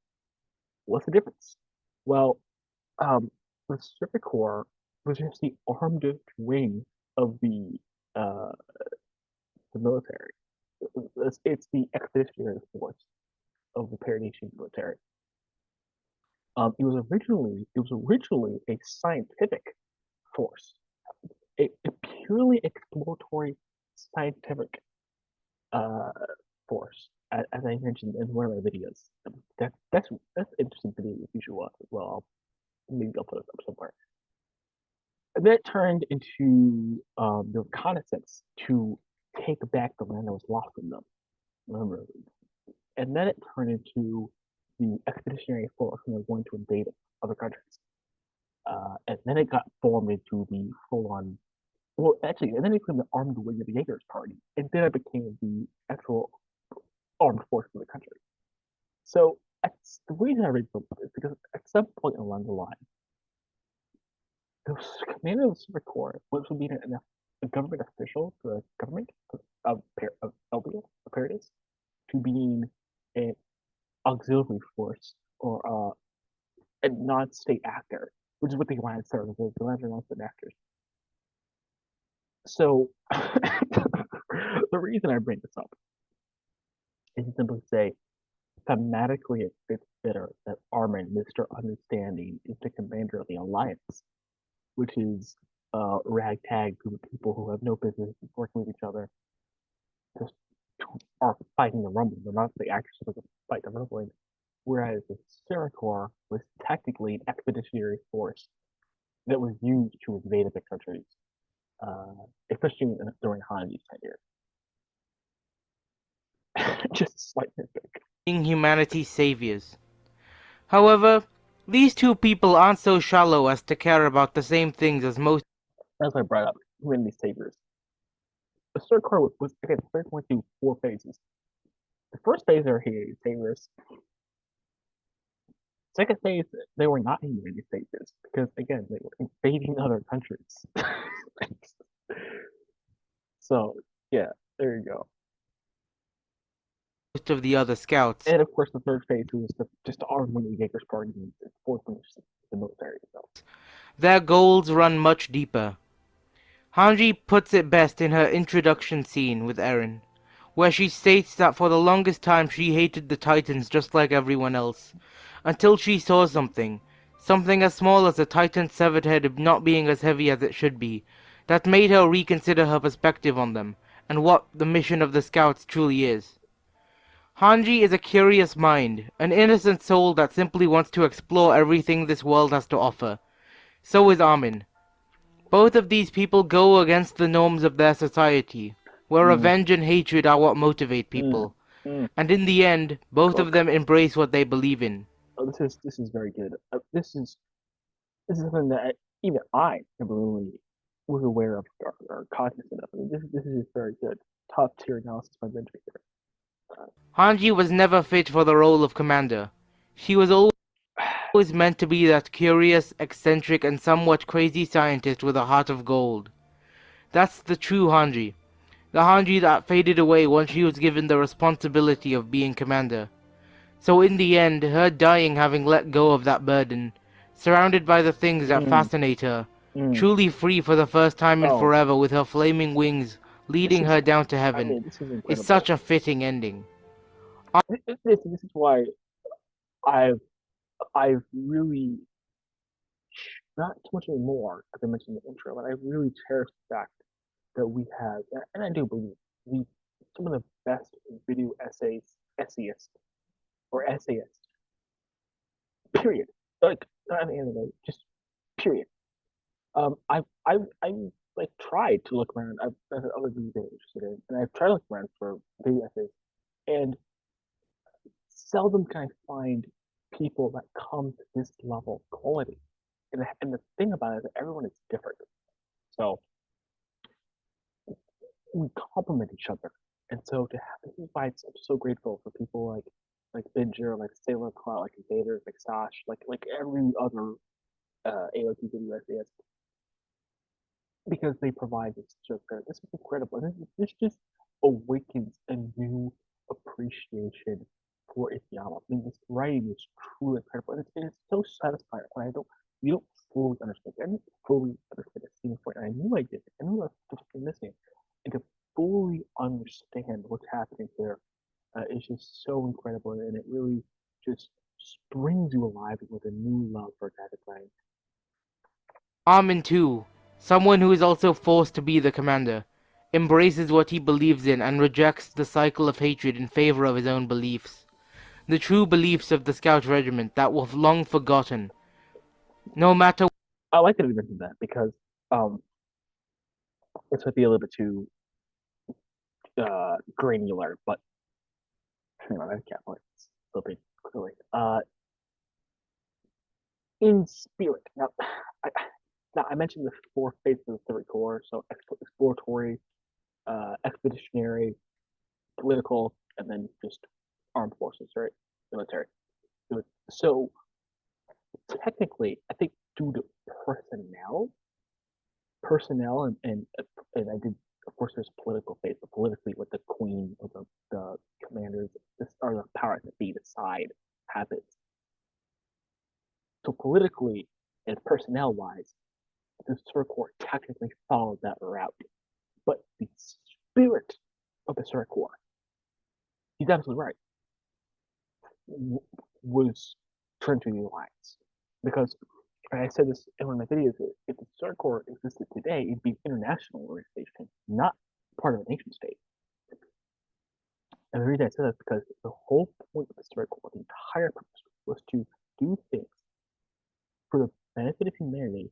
What's the difference? Well, the Pacific Corps was just the armed wing of the military. It's the expeditionary force of the Paradisian military. It was originally a scientific force, a purely exploratory scientific force, as I mentioned in one of my videos. That's an interesting video if you should watch as well. Maybe I'll put it up somewhere. And then it turned into the reconnaissance to take back the land that was lost from them. Remember, and then it turned into the expeditionary force when they were going to invade other countries. And then it got formed into the full-on. Well, actually, and then it became the armed wing of the Jaegers Party, and then it became the actual armed force of the country. So the reason I read the book is because at some point along the line, the commander of the Pacific Corps went from being a government official to the government of Paradis to being an auxiliary force or a non-state actor, which is what the Alliance are. The Alliance are non-state actors. So the reason I bring this up is to simply say, thematically, it fits better that Armin, Mr. Understanding, is the commander of the Alliance, which is a ragtag group of people who have no business working with each other, just are fighting the Rumble. They're not the actors that fight the Rumbling. Whereas the Pacific Corps was technically an expeditionary force that was used to invade other countries, especially during Hanji's tenure. Just a slight nitpick. being humanity's saviors. However, these two people aren't so shallow as to care about the same things as most. As I brought up, humanity saviors. The Pacific Corps was again went through 4 phases. The first phase, they were humanity saviors. Second phase, they were not humanity saviors because again they were invading other countries. So yeah, there you go. Of the other scouts. And of course, the third phase was just the armed wing of the Jaegers Party, and the fourth one was the military itself. Their goals run much deeper. Hanji puts it best in her introduction scene with Eren, where she states that for the longest time she hated the Titans just like everyone else, until she saw something as small as a Titan's severed head not being as heavy as it should be, that made her reconsider her perspective on them, and what the mission of the scouts truly is. Hanji is a curious mind, an innocent soul that simply wants to explore everything this world has to offer. So is Armin. Both of these people go against the norms of their society, where revenge and hatred are what motivate people. Mm. And in the end, both of Look, them embrace what they believe in. oh, this is very good. This is something that even I never really was aware of or cognizant of. I mean, this is very good. Top tier analysis by Benji here. Hanji was never fit for the role of commander. She was always meant to be that curious, eccentric, and somewhat crazy scientist with a heart of gold. That's the true Hanji. The Hanji that faded away once she was given the responsibility of being commander. So in the end, her dying having let go of that burden, surrounded by the things that Mm, fascinate her, mm. truly free for the first time in Oh, forever with her flaming wings this leading is. her down to I heaven, mean, this is is incredible. such a fitting ending. This is why I've I've really not too much anymore, as I mentioned in the intro, but I really cherish the fact that we have, and I do believe we some of the best video essayists or essayists. Period. Like not an anime, just period. I like tried to look around. I've had other videos I'm interested in, and I've tried to look around for video essays, and seldom can I find people that come to this level of quality. And the thing about it is that everyone is different. So we complement each other. And so to have, this is why I'm so grateful for people like Binger, like Sailor Cloud, like Vader, like Sash, like every other AOT video essayist, because they provide this joke there. This is incredible. This just awakens a new appreciation for Ikeyama. I mean, this writing is truly incredible, and it's so satisfying when I don't you don't fully understand. I didn't fully understand the scene point. And I knew I did. I knew I was just missing, and to fully understand what's happening here is just so incredible, and it really just brings you alive with a new love for Attack on Titan. Armin too, someone who is also forced to be the commander, embraces what he believes in and rejects the cycle of hatred in favor of his own beliefs. The true beliefs of the Scout Regiment that were long forgotten. No matter I like that you mentioned that because um, this might be a little bit too granular, but anyway, I can't point a little bit clearly. In spirit. I, now I mentioned the four phases of the Third Corps, so exploratory, expeditionary, political, and then just armed forces, right? Military. So technically, I think due to personnel, and I did, of course, there's political phase, but politically, what the queen or the commanders, or the powers that be decide happens. So politically and personnel wise, the Third Corps technically followed that route. But the spirit of the Third Corps, he's absolutely right, was turned to the Alliance. Because, and I said this in one of my videos, if the Third Corps existed today, it'd be an international organization, not part of a nation state. And the reason I said that is because the whole point of the Third Corps, the entire purpose, was to do things for the benefit of humanity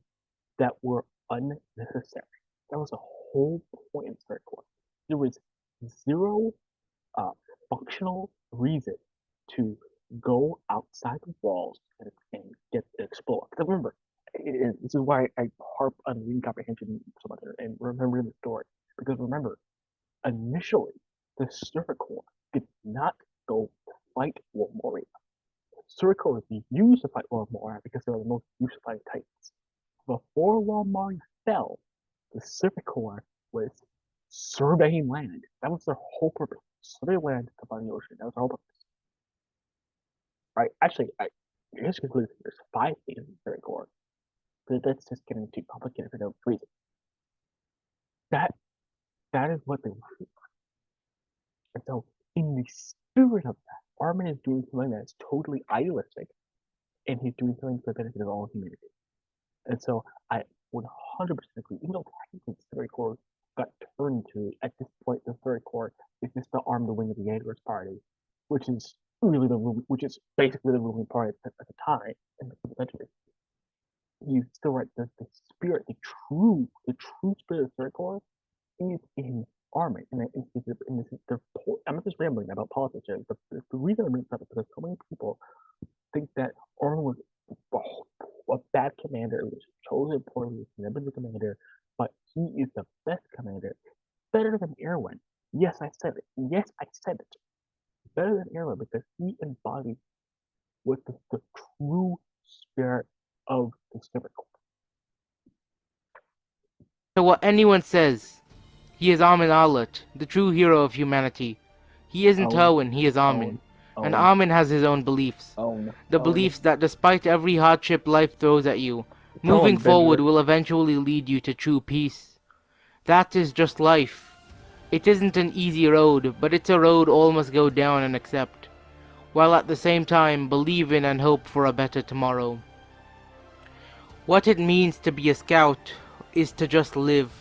that were unnecessary. That was the whole point of the Third Corps. There was zero functional reason to go outside the walls and get to explore. Because remember, this is why I harp on reading comprehension so much and remembering the story. Because remember, initially, the Surfer Corps did not go to fight War Moria. Surfer Corps was used to fight War Moria because they were the most used to fighting Titans. Before War Moria fell, the Surfer Corps was surveying land. That was their whole purpose. Survey land above the ocean. That was their whole purpose. Right? Actually, I just concluded there's 5 phases in the Third Corps. But that's just getting too complicated for no reason. That that is what they were. And so, in the spirit of that, Armin is doing something that's totally idealistic, and he's doing something for the benefit of all humanity. And so, I 100% agree. Even though technically the Third Corps got turned to, at this point, the Third Corps is just the armed wing of the Jaegers Party, which is really which is basically the ruling party at the time in the century. You still right. The spirit, the true spirit of the Third Corps is in Armin, I'm not just rambling about politics here. The reason I'm bringing this up is because so many people think that Armin was a bad commander, who was chosen poorly, was never the commander, but he is the best commander, better than Erwin. Yes, I said it. Yes, I said it. Better than Erwin because he embodies what the true spirit of the Civic Corps. So what anyone says, he is Armin Arlet, the true hero of humanity. He isn't Erwin, he is Armin. And Armin has his own beliefs. The beliefs that despite every hardship life throws at you, moving forward will eventually lead you to true peace. That is just life. It isn't an easy road, but it's a road all must go down and accept, while at the same time believe in and hope for a better tomorrow. What it means to be a scout is to just live.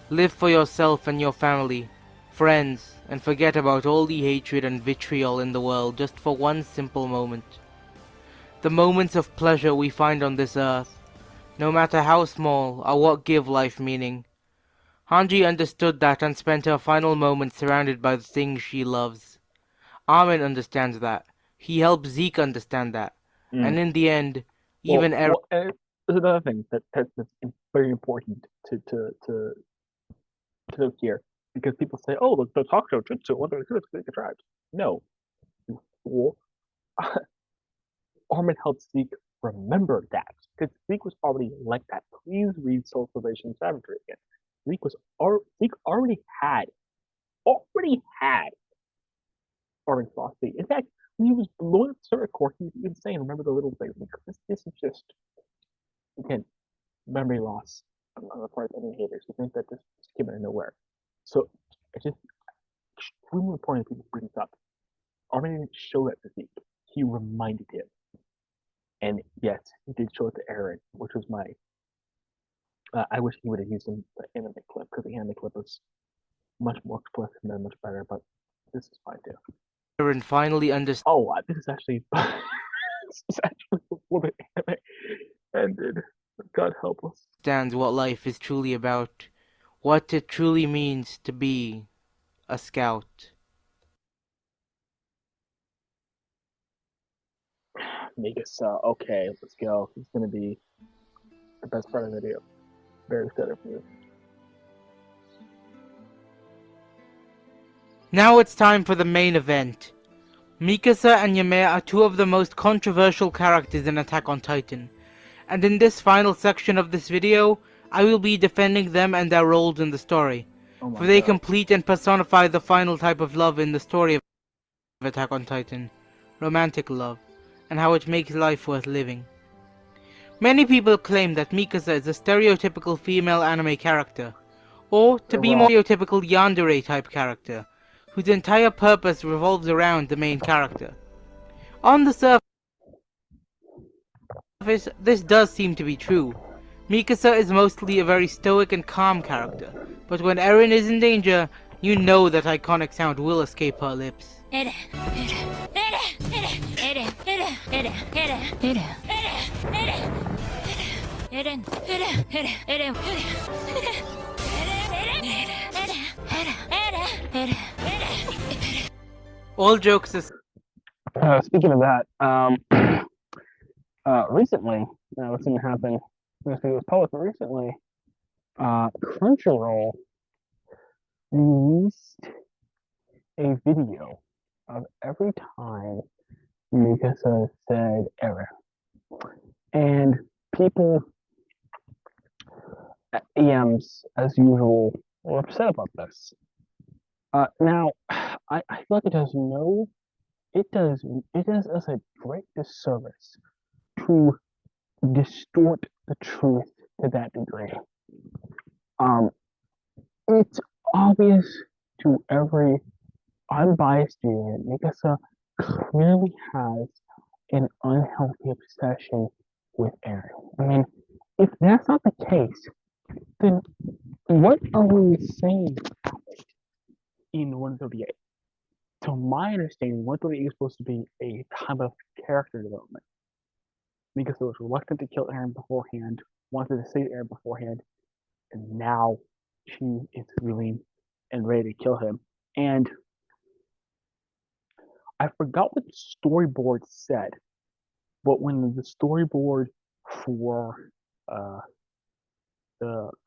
Live for yourself and your family, friends, and forget about all the hatred and vitriol in the world just for one simple moment. The moments of pleasure we find on this earth, no matter how small, are what give life meaning. Hanji understood that and spent her final moments surrounded by the things she loves. Armin understands that. He helped Zeke understand that. And in the end, even Eren... There's another thing that's very important to note here, because people say, "Oh, the Takuto Jutsu, what are the tribes?" No, you fool. Armin helped Zeke remember that, because Zeke was already like that. Please read Soul Salvation Savagery again. Zeke already had Armin's philosophy. In fact, when he was blowing up Circuit Core, he was even saying, "Remember the little things." Because this is just, again, memory loss on the part of any haters who think that this came out of nowhere. So it's just extremely important that people bring this up. Armin didn't show that to Zeke. He reminded him. And yes, he did show it to Eren, which was my. I wish he would have used the anime clip, because the anime clip was much more explicit and much better, but this is fine too. Eren finally understood. Oh, this is actually before the anime ended. God help us. Understands what life is truly about, what it truly means to be a scout. Mikasa, okay, let's go. It's gonna be the best part of the video. Very excited for this. Now it's time for the main event. Mikasa and Ymir are two of the most controversial characters in Attack on Titan, and in this final section of this video, I will be defending them and their roles in the story, for they complete and personify the final type of love in the story of Attack on Titan, romantic love, and how it makes life worth living. Many people claim that Mikasa is a stereotypical female anime character, or to be more stereotypical yandere type character, whose entire purpose revolves around the main character. On the surface, this does seem to be true. Mikasa is mostly a very stoic and calm character, but when Eren is in danger, you know that iconic sound will escape her lips. All jokes aside. Speaking of that, recently, this didn't happen. This video was public, but recently, Crunchyroll released a video of every time Mikasa said "Eren," and people, EMs as usual, were upset about this. Now, I feel like it does us a great disservice to distort the truth to that degree. It's obvious to every unbiased viewer that Mikasa clearly has an unhealthy obsession with Eren. I mean, if that's not the case, then what are we saying happened in 138? To my understanding, 138 is supposed to be a time of character development. Mikasa was reluctant to kill Eren beforehand, wanted to save Eren beforehand, and now she is feeling and ready to kill him. And I forgot what the storyboard said, but when the storyboard for uh,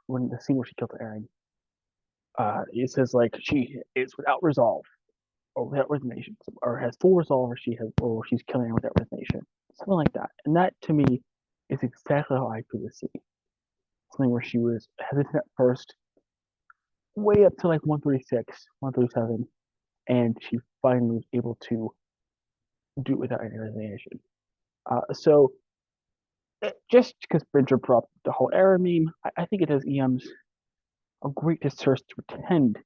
when the scene where she killed Aaron, it says like she is without resolve or without resignation, or has full resolve, or she's killing him without resignation, something like that. And that to me is exactly how I feel the scene. Something where she was hesitant at first, way up to like 136, 137, and she finally was able to do it without any resignation. So just because Bridger brought up the whole error meme, I think it does EM's a great disservice to pretend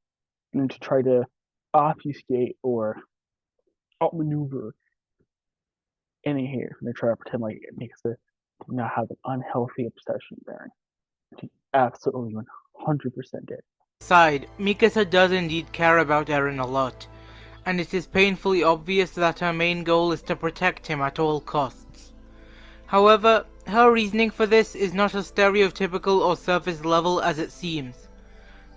and to try to obfuscate or outmaneuver any here. And they try to pretend like it makes it not have an unhealthy obsession there. She absolutely 100% did. Aside, Mikasa does indeed care about Eren a lot, and it is painfully obvious that her main goal is to protect him at all costs. However, her reasoning for this is not as stereotypical or surface level as it seems.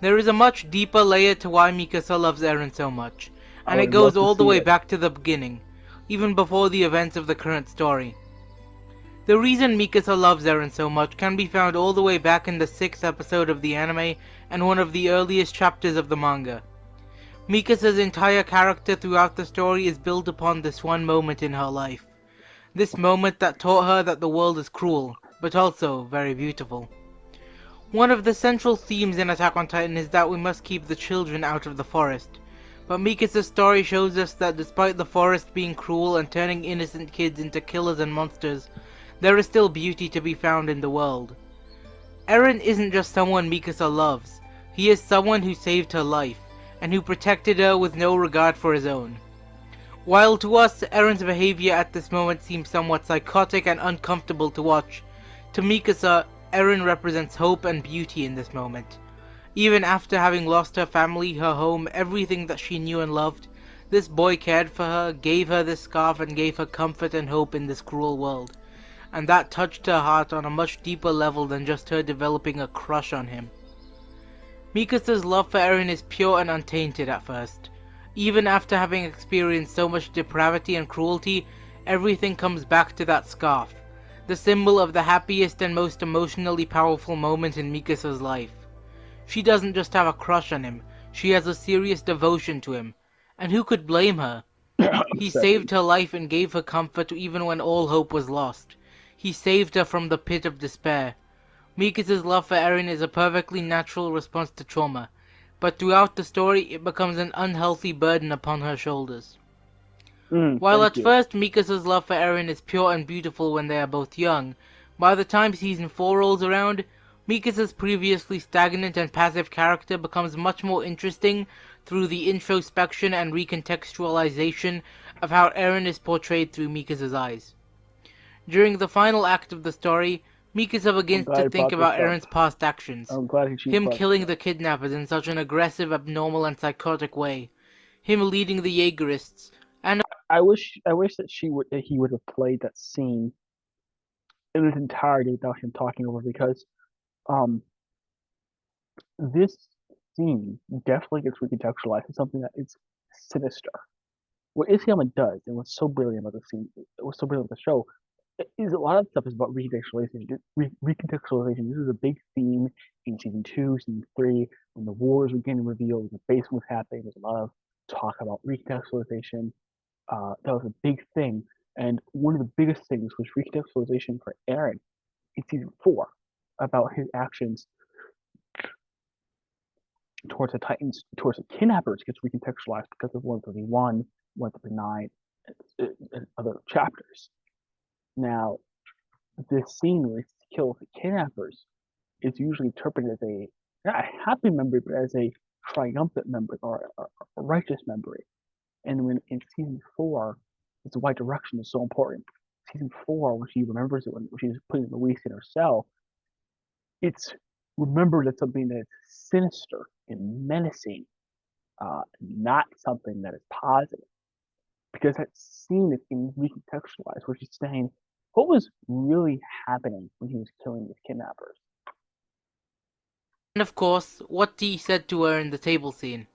There is a much deeper layer to why Mikasa loves Eren so much, and it goes all the way back to the beginning, even before the events of the current story. The reason Mikasa loves Eren so much can be found all the way back in the 6th episode of the anime and one of the earliest chapters of the manga. Mikasa's entire character throughout the story is built upon this one moment in her life. This moment that taught her that the world is cruel, but also very beautiful. One of the central themes in Attack on Titan is that we must keep the children out of the forest, but Mikasa's story shows us that despite the forest being cruel and turning innocent kids into killers and monsters, there is still beauty to be found in the world. Eren isn't just someone Mikasa loves, he is someone who saved her life, and who protected her with no regard for his own. While to us, Eren's behavior at this moment seems somewhat psychotic and uncomfortable to watch, to Mikasa, Eren represents hope and beauty in this moment. Even after having lost her family, her home, everything that she knew and loved, this boy cared for her, gave her this scarf, and gave her comfort and hope in this cruel world. And that touched her heart on a much deeper level than just her developing a crush on him. Mikasa's love for Eren is pure and untainted at first. Even after having experienced so much depravity and cruelty, everything comes back to that scarf, the symbol of the happiest and most emotionally powerful moment in Mikasa's life. She doesn't just have a crush on him, she has a serious devotion to him. And who could blame her? He saved her life and gave her comfort even when all hope was lost. He saved her from the pit of despair. Mikasa's love for Eren is a perfectly natural response to trauma, but throughout the story it becomes an unhealthy burden upon her shoulders. While at first Mikasa's love for Eren is pure and beautiful when they are both young, by the time season 4 rolls around, Mikasa's previously stagnant and passive character becomes much more interesting through the introspection and recontextualization of how Eren is portrayed through Mikasa's eyes. During the final act of the story, Mikasa begins to think about Eren's past actions. Him killing the kidnappers in such an aggressive, abnormal, and psychotic way. Him leading the Jaegerists, and I wish that he would have played that scene in its entirety without him talking over, because this scene definitely gets recontextualized as something that is sinister. What Isayama does, and what's so brilliant about the scene, what's so brilliant about the show, is a lot of stuff is about recontextualization. Recontextualization. This is a big theme in season 2, season 3, when the wars were getting revealed, when the basement was happening. There's a lot of talk about recontextualization. That was a big thing, and one of the biggest things was recontextualization for Eren in season 4 about his actions towards the Titans, towards the kidnappers, gets recontextualized because of 131, 139, and other chapters. Now, this scene where he kills the kidnappers is usually interpreted as not a happy memory, but as a triumphant memory or a righteous memory. And when in season 4, it's why direction is so important. Season 4, when she remembers it, when she's putting Luis in her cell, it's remembered as something that is sinister and menacing, not something that is positive. Because that scene is being recontextualized, where she's saying, what was really happening when he was killing these kidnappers? of course, what he said to her in the table scene.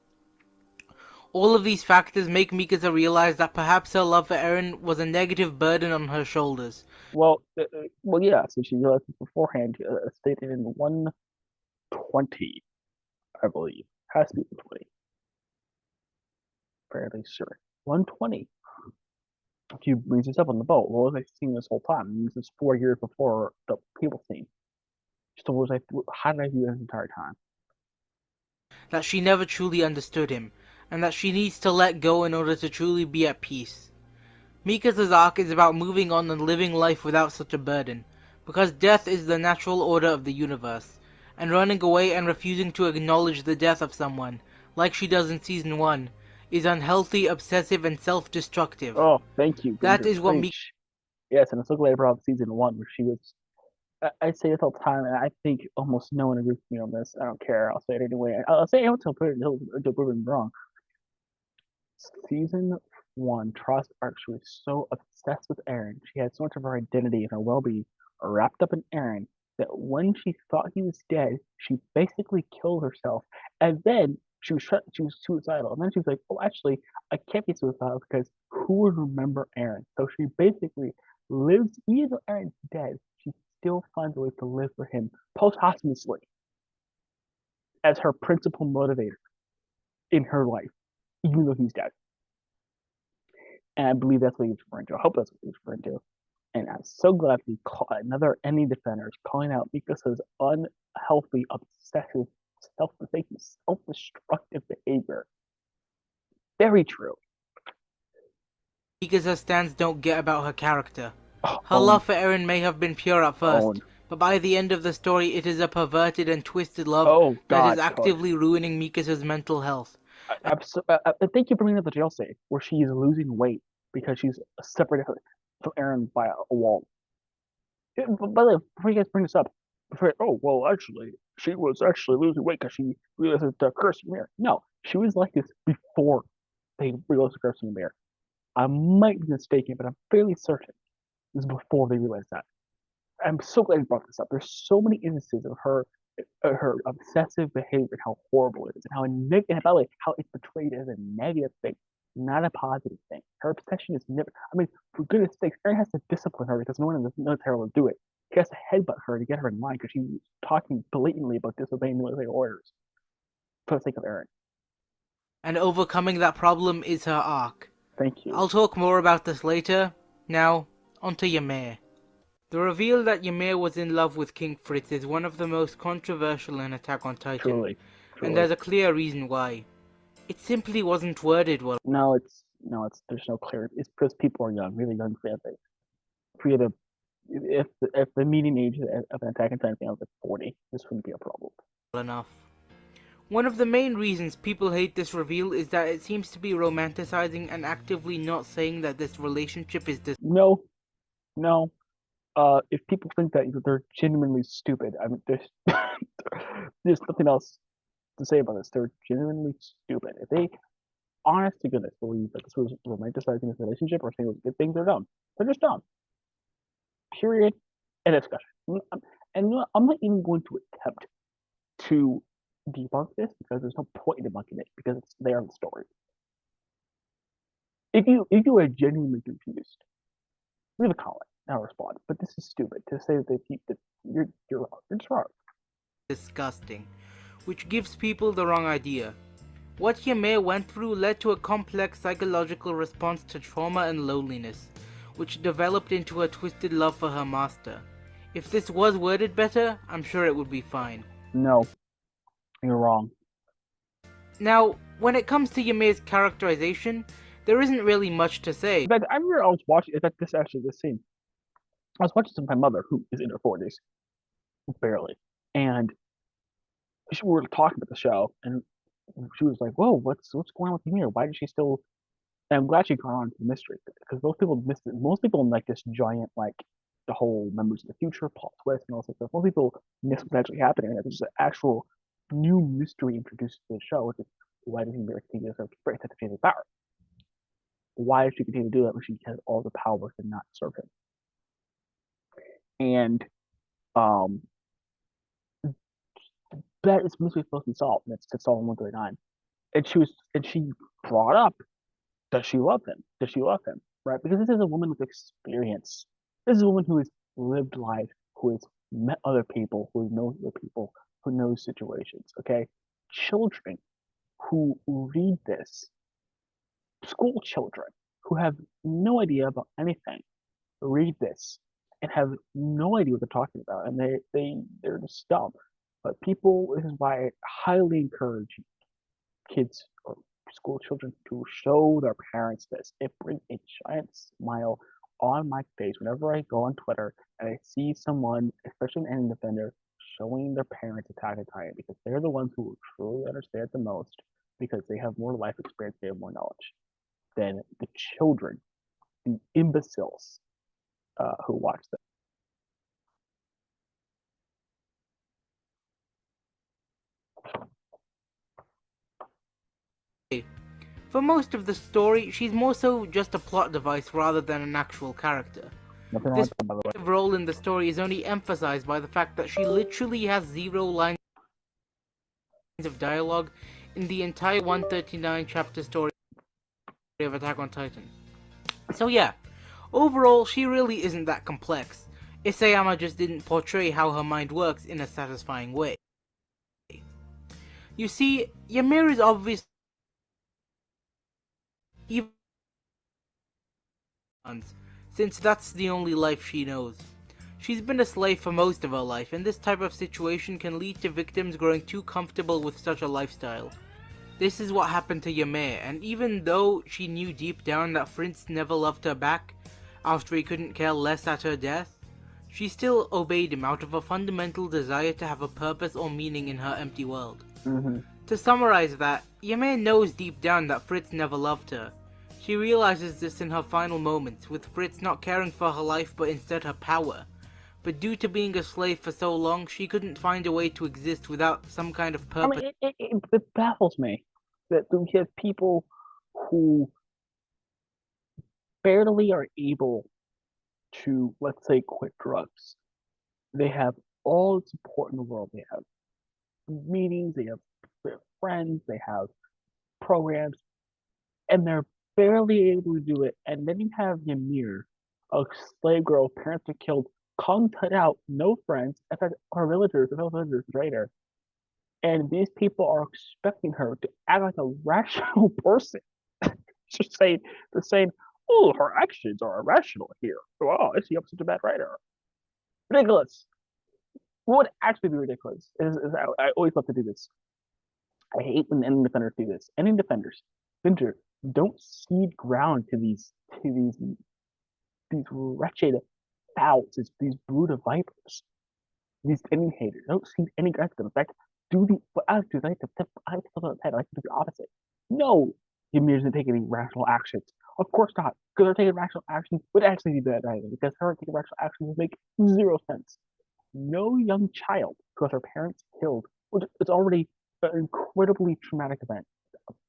All of these factors make Mikasa realize that perhaps her love for Eren was a negative burden on her shoulders. Well, yeah. So she realized this beforehand, stated in 120, I believe. Has to be 120. Fairly sure. 120. She brings this up on the boat. What was I seeing this whole time? This is 4 years before the people scene. So what was how did I do this entire time? That she never truly understood him, and that she needs to let go in order to truly be at peace. Mikasa's arc is about moving on and living life without such a burden, because death is the natural order of the universe, and running away and refusing to acknowledge the death of someone, like she does in Season 1, is unhealthy, obsessive, and self-destructive. Oh, thank you. That Ginger, is what preach. Yes, and I'm so glad I brought up season 1 where she was. I say this all the time, and I think almost no one agrees with me on this. I don't care. I'll say it anyway. I'll say it until proven wrong. Season 1, Trust Archer was so obsessed with Eren. She had so much of her identity and her well-being wrapped up in Eren that when she thought he was dead, she basically killed herself. And then she was suicidal. And then she was like, "Oh, actually, I can't be suicidal because who would remember Eren?" So she basically lives, even though Eren's dead, she still finds a way to live for him posthumously as her principal motivator in her life, even though he's dead. And I believe that's what he's referring to. I hope that's what he's referring to. And I'm so glad we caught another ending defender calling out Mikasa's unhealthy, obsessive, self-destructive behavior. Very true. Mikasa's stands don't get about her character. Her Own. love for Eren may have been pure at first, Own. but by the end of the story it is a perverted and twisted love Oh, that God, is actively ruining Mikasa's mental health. thank you for bringing up the jail scene where she is losing weight because she's separated from Eren by a wall. By the way, before you guys bring this up, actually, she was actually losing weight because she realized the curse mirror. No, she was like this before they realized the curse in the mirror. I might be mistaken, but I'm fairly certain this is before they realized that. I'm so glad you brought this up. There's so many instances of her obsessive behavior and how horrible it is, and and by the way, how it's portrayed as a negative thing, not a positive thing. Her obsession is never. I mean, for goodness sakes, Eren has to discipline her because no one in the military will do it. He has to headbutt her to get her in line because she's talking blatantly about disobeying military orders for the sake of Eren. And overcoming that problem is her arc. Thank you. I'll talk more about this later. Now, onto Ymir. The reveal that Ymir was in love with King Fritz is one of the most controversial in Attack on Titan. Truly. And there's a clear reason why. It simply wasn't worded well. No, there's no clear. It's because people are young, really young fans. If the median age of an Attack on Titan fan was like 40, this wouldn't be a problem. Enough. One of the main reasons people hate this reveal is that it seems to be romanticizing and actively not saying that this relationship is No. If people think that they're genuinely stupid, I mean, there's nothing else to say about this. They're genuinely stupid. If they, honest to goodness, believe that this was romanticizing this relationship or saying it was good things, they're dumb. They're just dumb. Period. End of discussion. And I'm not even going to attempt to debunk this because there's no point in debunking it because it's there in the story. If you are genuinely confused, leave a comment. I'll respond. But this is stupid to say that you're wrong. You're just wrong. disgusting, which gives people the wrong idea. What Ymir went through led to a complex psychological response to trauma and loneliness, which developed into a twisted love for her master. If this was worded better, I'm sure it would be fine. No, you're wrong. Now, when it comes to Ymir's characterization, there isn't really much to say. In fact, I remember I was watching. In fact, this scene. I was watching with my mother, who is in her 40s, barely, and we were talking about the show, and she was like, "Whoa, what's going on with Ymir? Why did she still?" And I'm glad she got on to the mystery because most people missed it. Most people like this giant, like the whole members of the future, plot twist, and all that stuff. Most people miss what's actually happening. And there's an actual new mystery introduced to the show, which is why does Ymir continue to break such a change of power? Why does she continue to do that when she has all the power to not serve him? And that is mystery supposed to be solved, and it's to solve in 139. And she brought up, does she love him? Does she love him? Right? Because this is a woman with experience. This is a woman who has lived life, who has met other people, who knows other people, who knows situations. Okay? Children who read this, school children who have no idea about anything, read this and have no idea what they're talking about, and they're just dumb. But people, this is why I highly encourage kids or school children to show their parents this. It brings a giant smile on my face whenever I go on Twitter and I see someone, especially an indie defender, showing their parents Attack on Titan, because they're the ones who will truly understand the most, because they have more life experience, they have more knowledge than the children, the imbeciles who watch them. For most of the story, she's more so just a plot device rather than an actual character. Nothing This like that, by the way. role in the story is only emphasized by the fact that she literally has 0 lines of dialogue in the entire 139 chapter story of Attack on Titan. So yeah, overall she really isn't that complex. Isayama just didn't portray how her mind works in a satisfying way. You see, Ymir is obviously even since that's the only life she knows. She's been a slave for most of her life, and this type of situation can lead to victims growing too comfortable with such a lifestyle. This is what happened to Ymir, and even though she knew deep down that Fritz never loved her back, after he couldn't care less at her death, she still obeyed him out of a fundamental desire to have a purpose or meaning in her empty world. To summarize that, Ymir knows deep down that Fritz never loved her. She realizes this in her final moments, with Fritz not caring for her life but instead her power. But due to being a slave for so long, she couldn't find a way to exist without some kind of purpose. I mean, it baffles me that we have people who barely are able to, let's say, quit drugs. They have all the support in the world. They have meetings, they have friends, they have programs, and they're barely able to do it. And then you have Ymir, a slave girl, parents are killed, tongue cut out, no friends, in fact, her villagers, the villagers betrayed her. And these people are expecting her to act like a rational person. They're saying, oh, her actions are irrational here. Wow, I see I'm such a bad writer. Ridiculous. What would actually be ridiculous is I always love to do this. I hate when ending defenders do this. Ending defenders, Fincher, don't cede ground to these wretched fouls, these brood of vipers, these ending haters. Don't cede any ground to them. In fact, what I like to do is I like to flip on its head. I like to do the opposite. No, Ymir isn't taking any rational actions. Of course not, because her taking rational actions would actually be bad either, because her taking rational actions would make zero sense. No young child who has her parents killed, which is already an incredibly traumatic event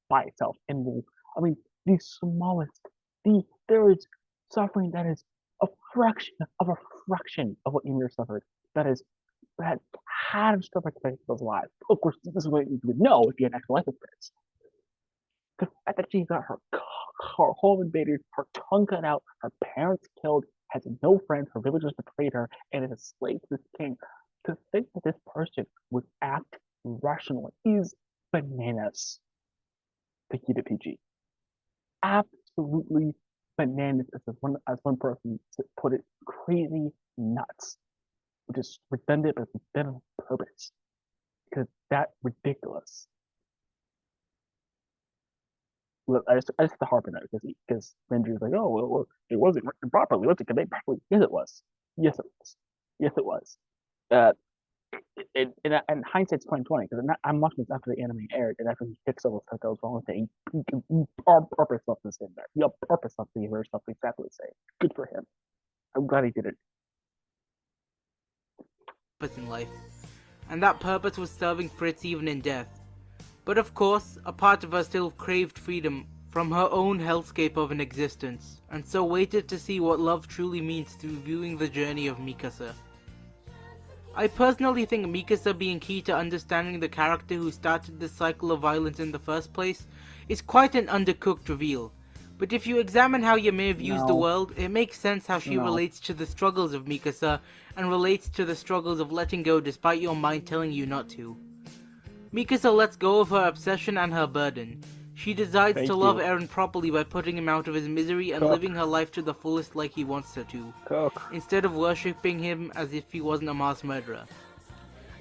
by itself. And I mean, the smallest, there is suffering that is a fraction of what Ymir suffered. That had stuff like people's lives. Of course, this is what you would know if you had actual life experience. The fact that she got her home invaded, her tongue cut out, her parents killed, has no friends, her villagers betrayed her, and is a slave to this king. To think that this person would act rationally is bananas. Thank you to PG. Absolutely bananas, as one person put it, crazy nuts. Which is redundant, but it's done on purpose. Because that's ridiculous. Look, I just have to harp on that because Benji was like, oh, well, it wasn't written properly. Was it conveyed properly? Yes, it was. Yes, it was. Yes, it was. And hindsight's 2020 because I'm watching this after the anime aired and after he fixed all the stuff that was wrong with it. He on purpose left this in there. He on purpose left the universe stuff exactly the same. Good for him. I'm glad he did it. In life, and that purpose was serving Fritz even in death. But of course, a part of her still craved freedom from her own hellscape of an existence, and so waited to see what love truly means through viewing the journey of Mikasa. I personally think Mikasa being key to understanding the character who started this cycle of violence in the first place is quite an undercooked reveal. But if you examine how Ymir views the No. world, it makes sense how she No. relates to the struggles of Mikasa and relates to the struggles of letting go despite your mind telling you not to. Mikasa lets go of her obsession and her burden. She decides Thank to love you. Eren properly by putting him out of his misery and Cook. living her life to the fullest like he wants her to, Cook. instead of worshipping him as if he wasn't a mass murderer.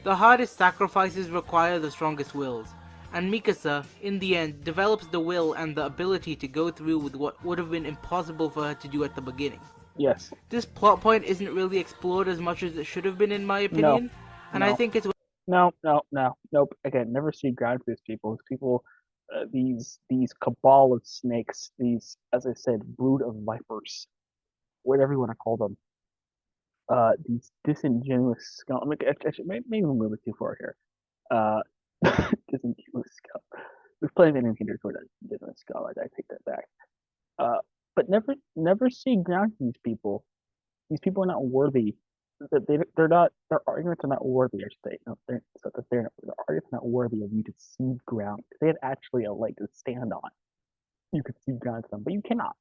The hardest sacrifices require the strongest wills, and Mikasa, in the end, develops the will and the ability to go through with what would have been impossible for her to do at the beginning. Yes. This plot point isn't really explored as much as it should have been in my opinion, and I No. think it's No. Nope. Again, never see ground for these people. These people, these cabal of snakes, these, as I said, brood of vipers, whatever you want to call them. These disingenuous scum. I mean, actually, maybe we'll move it too far here. Disingenuous scum. There's plenty of enemies here for that disingenuous scum. I take that back. But never see ground for these people. These people are not worthy. They're not. Their arguments are not worthy. I should say. No, they're, it's not that their arguments are not worthy of you to cede ground. If they had actually a leg to stand on, you could cede ground to them, but you cannot.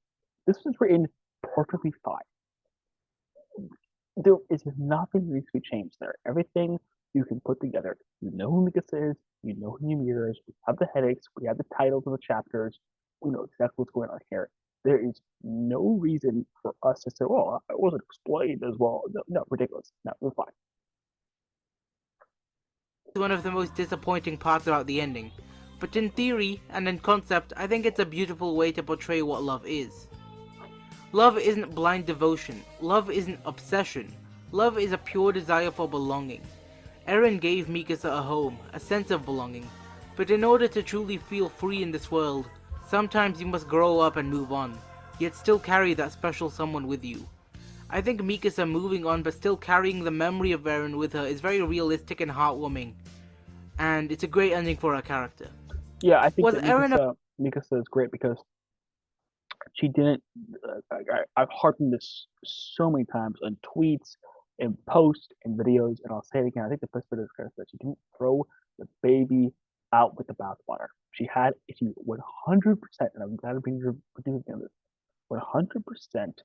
This was written perfectly fine. There is nothing that needs to be changed there. Everything you can put together. You know who Mikasa is. You know who Ymir is. We have the headaches. We have the titles of the chapters. We know exactly what's going on here. There is no reason for us to say, "Oh, it wasn't explained as well." No, ridiculous. No, we're fine. one of the most disappointing parts about the ending. But in theory, and in concept, I think it's a beautiful way to portray what love is. Love isn't blind devotion. Love isn't obsession. Love is a pure desire for belonging. Eren gave Mikasa a home, a sense of belonging. But in order to truly feel free in this world, sometimes you must grow up and move on, yet still carry that special someone with you. I think Mikasa moving on but still carrying the memory of Eren with her is very realistic and heartwarming. And it's a great ending for her character. Yeah, I think Was that Eren Mikasa is great because she didn't. I've harped this so many times on tweets, in posts, in videos, and I'll say it again. I think the best way to describe it is that she didn't throw the baby out with the bathwater. She 100%, and I'm glad I'm being reduced on this, 100%.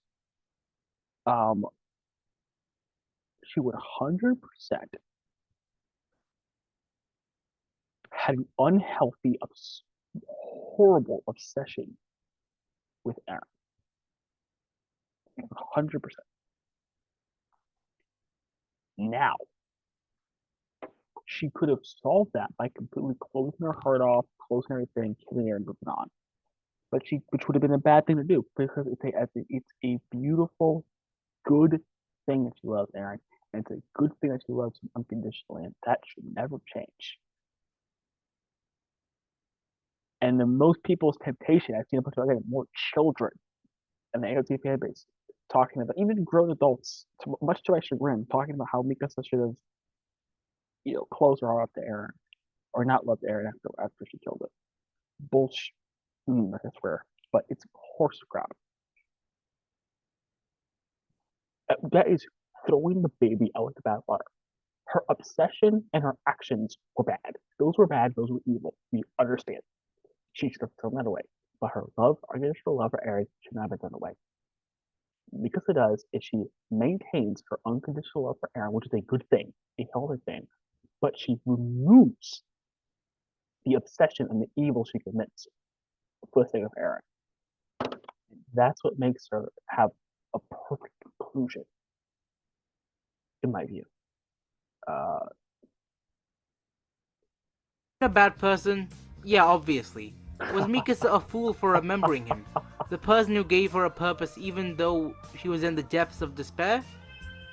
She would 100% had an unhealthy, horrible obsession with Eren. 100%. Now, she could have solved that by completely closing her heart off, closing everything, killing Eren, and moving on. But which would have been a bad thing to do because it's a beautiful, good thing that she loves Eren, and it's a good thing that she loves him unconditionally, and that should never change. And the most people's temptation, I've seen a bunch of more children and the AOT fan base talking about, even grown adults, much to my chagrin, talking about how Mikasa should have, closed her heart up to Eren, or not loved Eren after she killed it. Bullshit. I swear, but it's horse crap. That is throwing the baby out with the bathwater. Her obsession and her actions were bad. Those were bad. Those were evil. We understand. She should have thrown that away. But her unconditional love for Eren should not have been thrown away. Because it does, is she maintains her unconditional love for Eren, which is a good thing, a healthy thing, but she removes the obsession and the evil she commits for the sake of Eren. That's what makes her have a perfect conclusion, in my view. a bad person? Yeah, obviously. Was Mikasa a fool for remembering him? The person who gave her a purpose even though she was in the depths of despair?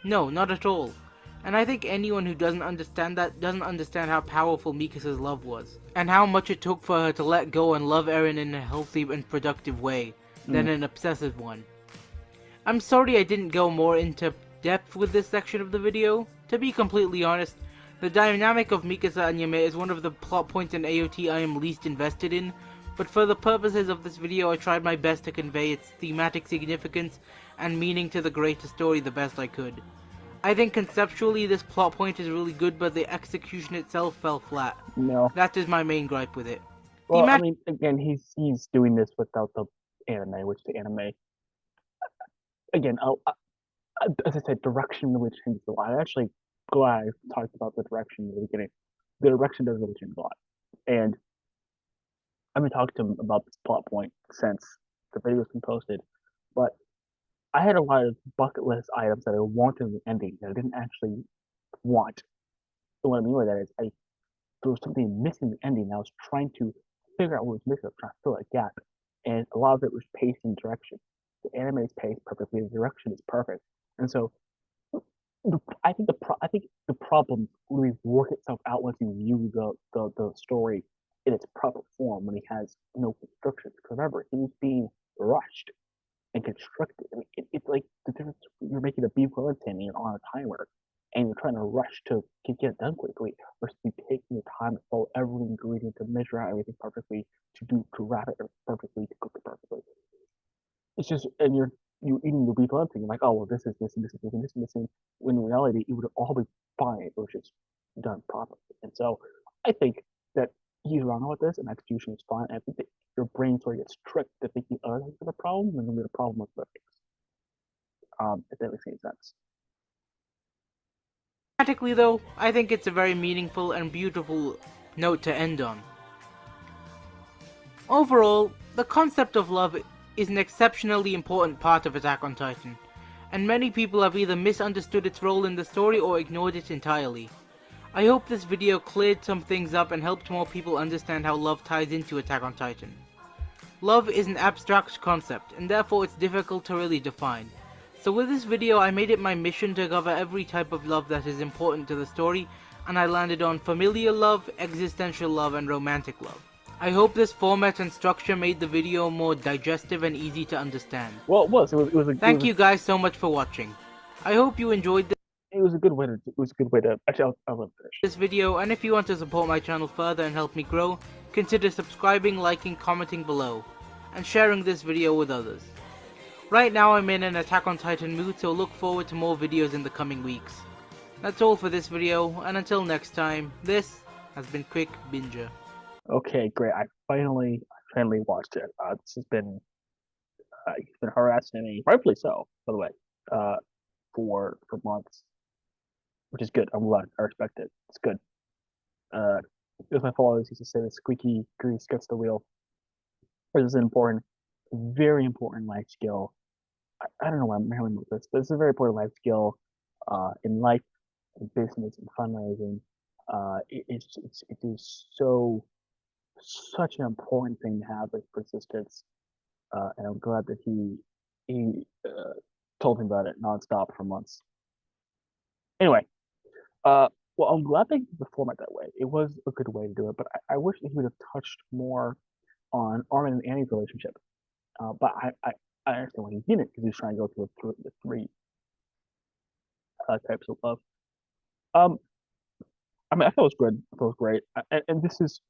No, not at all. And I think anyone who doesn't understand that doesn't understand how powerful Mikasa's love was, and how much it took for her to let go and love Eren in a healthy and productive way, than an obsessive one. I'm sorry I didn't go more into depth with this section of the video. To be completely honest, the dynamic of Mikasa and Ymir is one of the plot points in AOT I am least invested in, but for the purposes of this video I tried my best to convey its thematic significance and meaning to the greater story the best I could. I think conceptually this plot point is really good, but the execution itself fell flat. No. That is my main gripe with it. Well, I Thematic mean, again, he's doing this without the anime, which the anime, again, as I said, direction really changes a lot. I'm actually glad I talked about the direction in the beginning. The direction does really change a lot, and I've been talking to him about this plot point since the video's been posted. But I had a lot of bucket list items that I wanted in the ending that I didn't actually want. So what I mean by that is, there was something missing in the ending. I was trying to figure out what was missing. I was trying to fill that gap, and a lot of it was pace and direction. The anime is paced perfectly. The direction is perfect, and so I think the problem really work itself out once you view the story in its proper form when he has no construction. Because remember, he was being rushed and constructed. I mean, it's like the difference. You're making a beef Wellington and you're on a timer, and you're trying to rush to get it done quickly, versus you taking your time to follow every ingredient to measure out everything perfectly, to wrap it perfectly, to cook it perfectly. It's just, and you're eating the beef Wellington. You're like, oh well, this is missing, this is missing, this is missing. When in reality, it would all be fine if it was just done properly. And so, I think that he's wrong with this, and execution is fine. I think that your brain sort of gets tricked to thinking other things are the problem, and then the problem with the things. If that makes any sense. Thematically though, I think it's a very meaningful and beautiful note to end on. Overall, the concept of love is an exceptionally important part of Attack on Titan, and many people have either misunderstood its role in the story or ignored it entirely. I hope this video cleared some things up and helped more people understand how love ties into Attack on Titan. Love is an abstract concept, and therefore it's difficult to really define. So with this video I made it my mission to cover every type of love that is important to the story, and I landed on familial love, existential love, and romantic love. I hope this format and structure made the video more digestive and easy to understand. Well, it was. It was a. Thank you guys so much for watching. I hope you enjoyed It was a good way to. It was a good way to. Actually, I'll let finish. this video, and if you want to support my channel further and help me grow, consider subscribing, liking, commenting below, and sharing this video with others. Right now I'm in an Attack on Titan mood, so look forward to more videos in the coming weeks. That's all for this video, and until next time, this has been Quick Binger. Okay, great. I finally watched it. This has been he's been harassing me, rightfully so, by the way, for months, which is good. I'm glad. I respect it. It's good. As my followers used to say, the squeaky grease gets the wheel. This is an important, very important life skill. I don't know why I'm rambling with this, but it's a very important life skill in life, in business, in fundraising. It is such an important thing to have, like persistence. And I'm glad that he told me about it nonstop for months. Anyway, well, I'm glad they did the format that way. It was a good way to do it, but I wish that he would have touched more on Armin and Annie's relationship. But I understand why he didn't, because he was trying to go through the three types of love. I mean, I thought it was good. I thought it was great. And this is,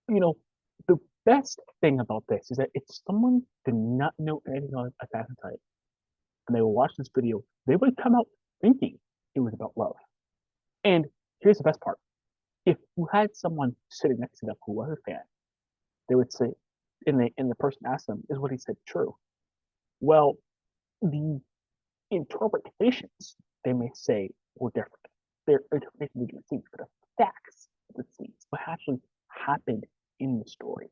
the best thing about this is that if someone did not know anything about Attack on Titan, and they will watch this video, they would come out thinking it was about love. And here's the best part. If you had someone sitting next to them who was a fan, they would say, and the person asked them, is what he said true? Well, the interpretations they may say were different. Their interpretations of the scenes, but the facts of the scenes, what actually happened in the story,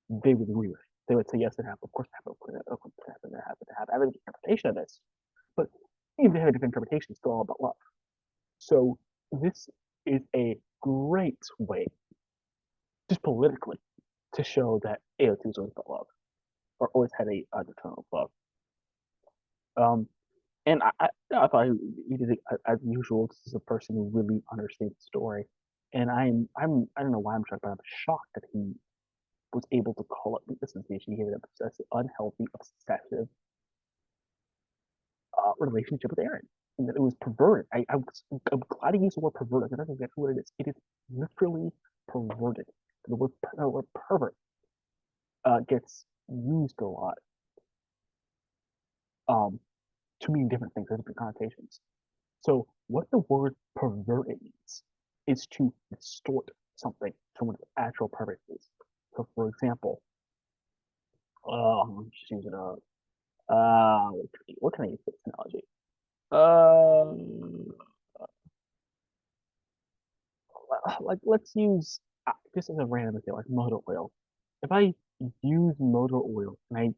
they would agree with. They would say, yes, it happened. Of course, it happened. Of course, it happened. It happened. It happened. I have a different interpretation of this. But even if they have a different interpretation, it's still all about love. So this is a great way, just politically, to show that AO2 is always about love, or always had a undertone of love. And I thought he did it as usual. This is a person who really understands the story, and I don't know why I'm shocked, but I'm shocked that he was able to call it the sensation. He had an obsessive, unhealthy, obsessive relationship with Eren, and that it was perverted. I'm glad he used the word perverted. That's exactly what it is. It is literally perverted. The word pervert gets used a lot to mean different things, different connotations. So what the word perverted means is to distort something from what its actual purpose is. So for example, I'm just using a what can I use for this analogy? Um, like let's use just as a random example, like motor oil. If I use motor oil and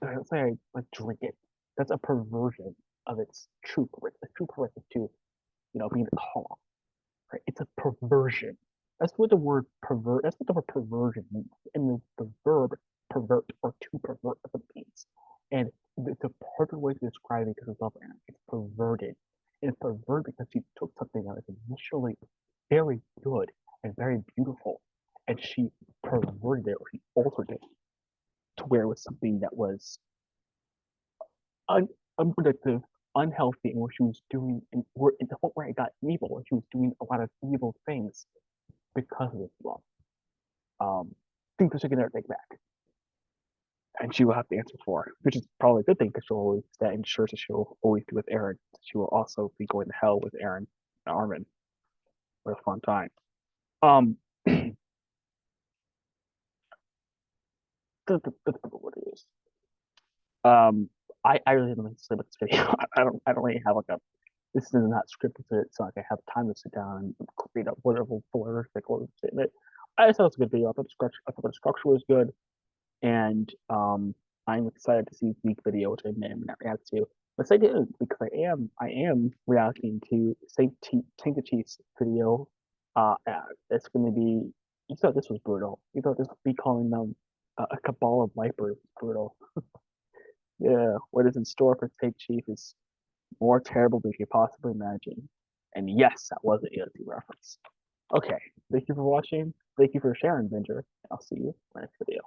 let's say I like drink it, that's a perversion of its true purpose. The true purpose is to, being calm, right? It's a perversion. That's what the word pervert. That's what the word perversion means, and the verb pervert or to pervert is what it means. And the perfect way to describe it because it's love Anna. It's perverted. And it's perverted because she took something that was initially very good and very beautiful, and she perverted it or she altered it to where it was something that was unproductive, unhealthy, and where she was doing, and where the point where it got evil, and she was doing a lot of evil things because of this love. Things that she can never take back, and she will have to answer for, which is probably a good thing because that ensures that she'll always be with Eren. She will also be going to hell with Eren and Armin for a fun time. That's what it is. I really don't think to say about this video. I don't really have like a this is not scripted, so like I have time to sit down and read up whatever horrific or statement. I just thought it was a good video. I thought the structure was good, and I'm excited to see the week video, which I may or may not react to. But I didn't because I am reacting to Saint Chief's video. It's going to be. You thought this was brutal. You thought this would be calling them a cabal of vipers brutal. Yeah, what is in store for Saint Chief is more terrible than you could possibly imagine. And yes, that was an ELT reference. Okay, thank you for watching. Thank you for sharing, Ginger. I'll see you in the next video.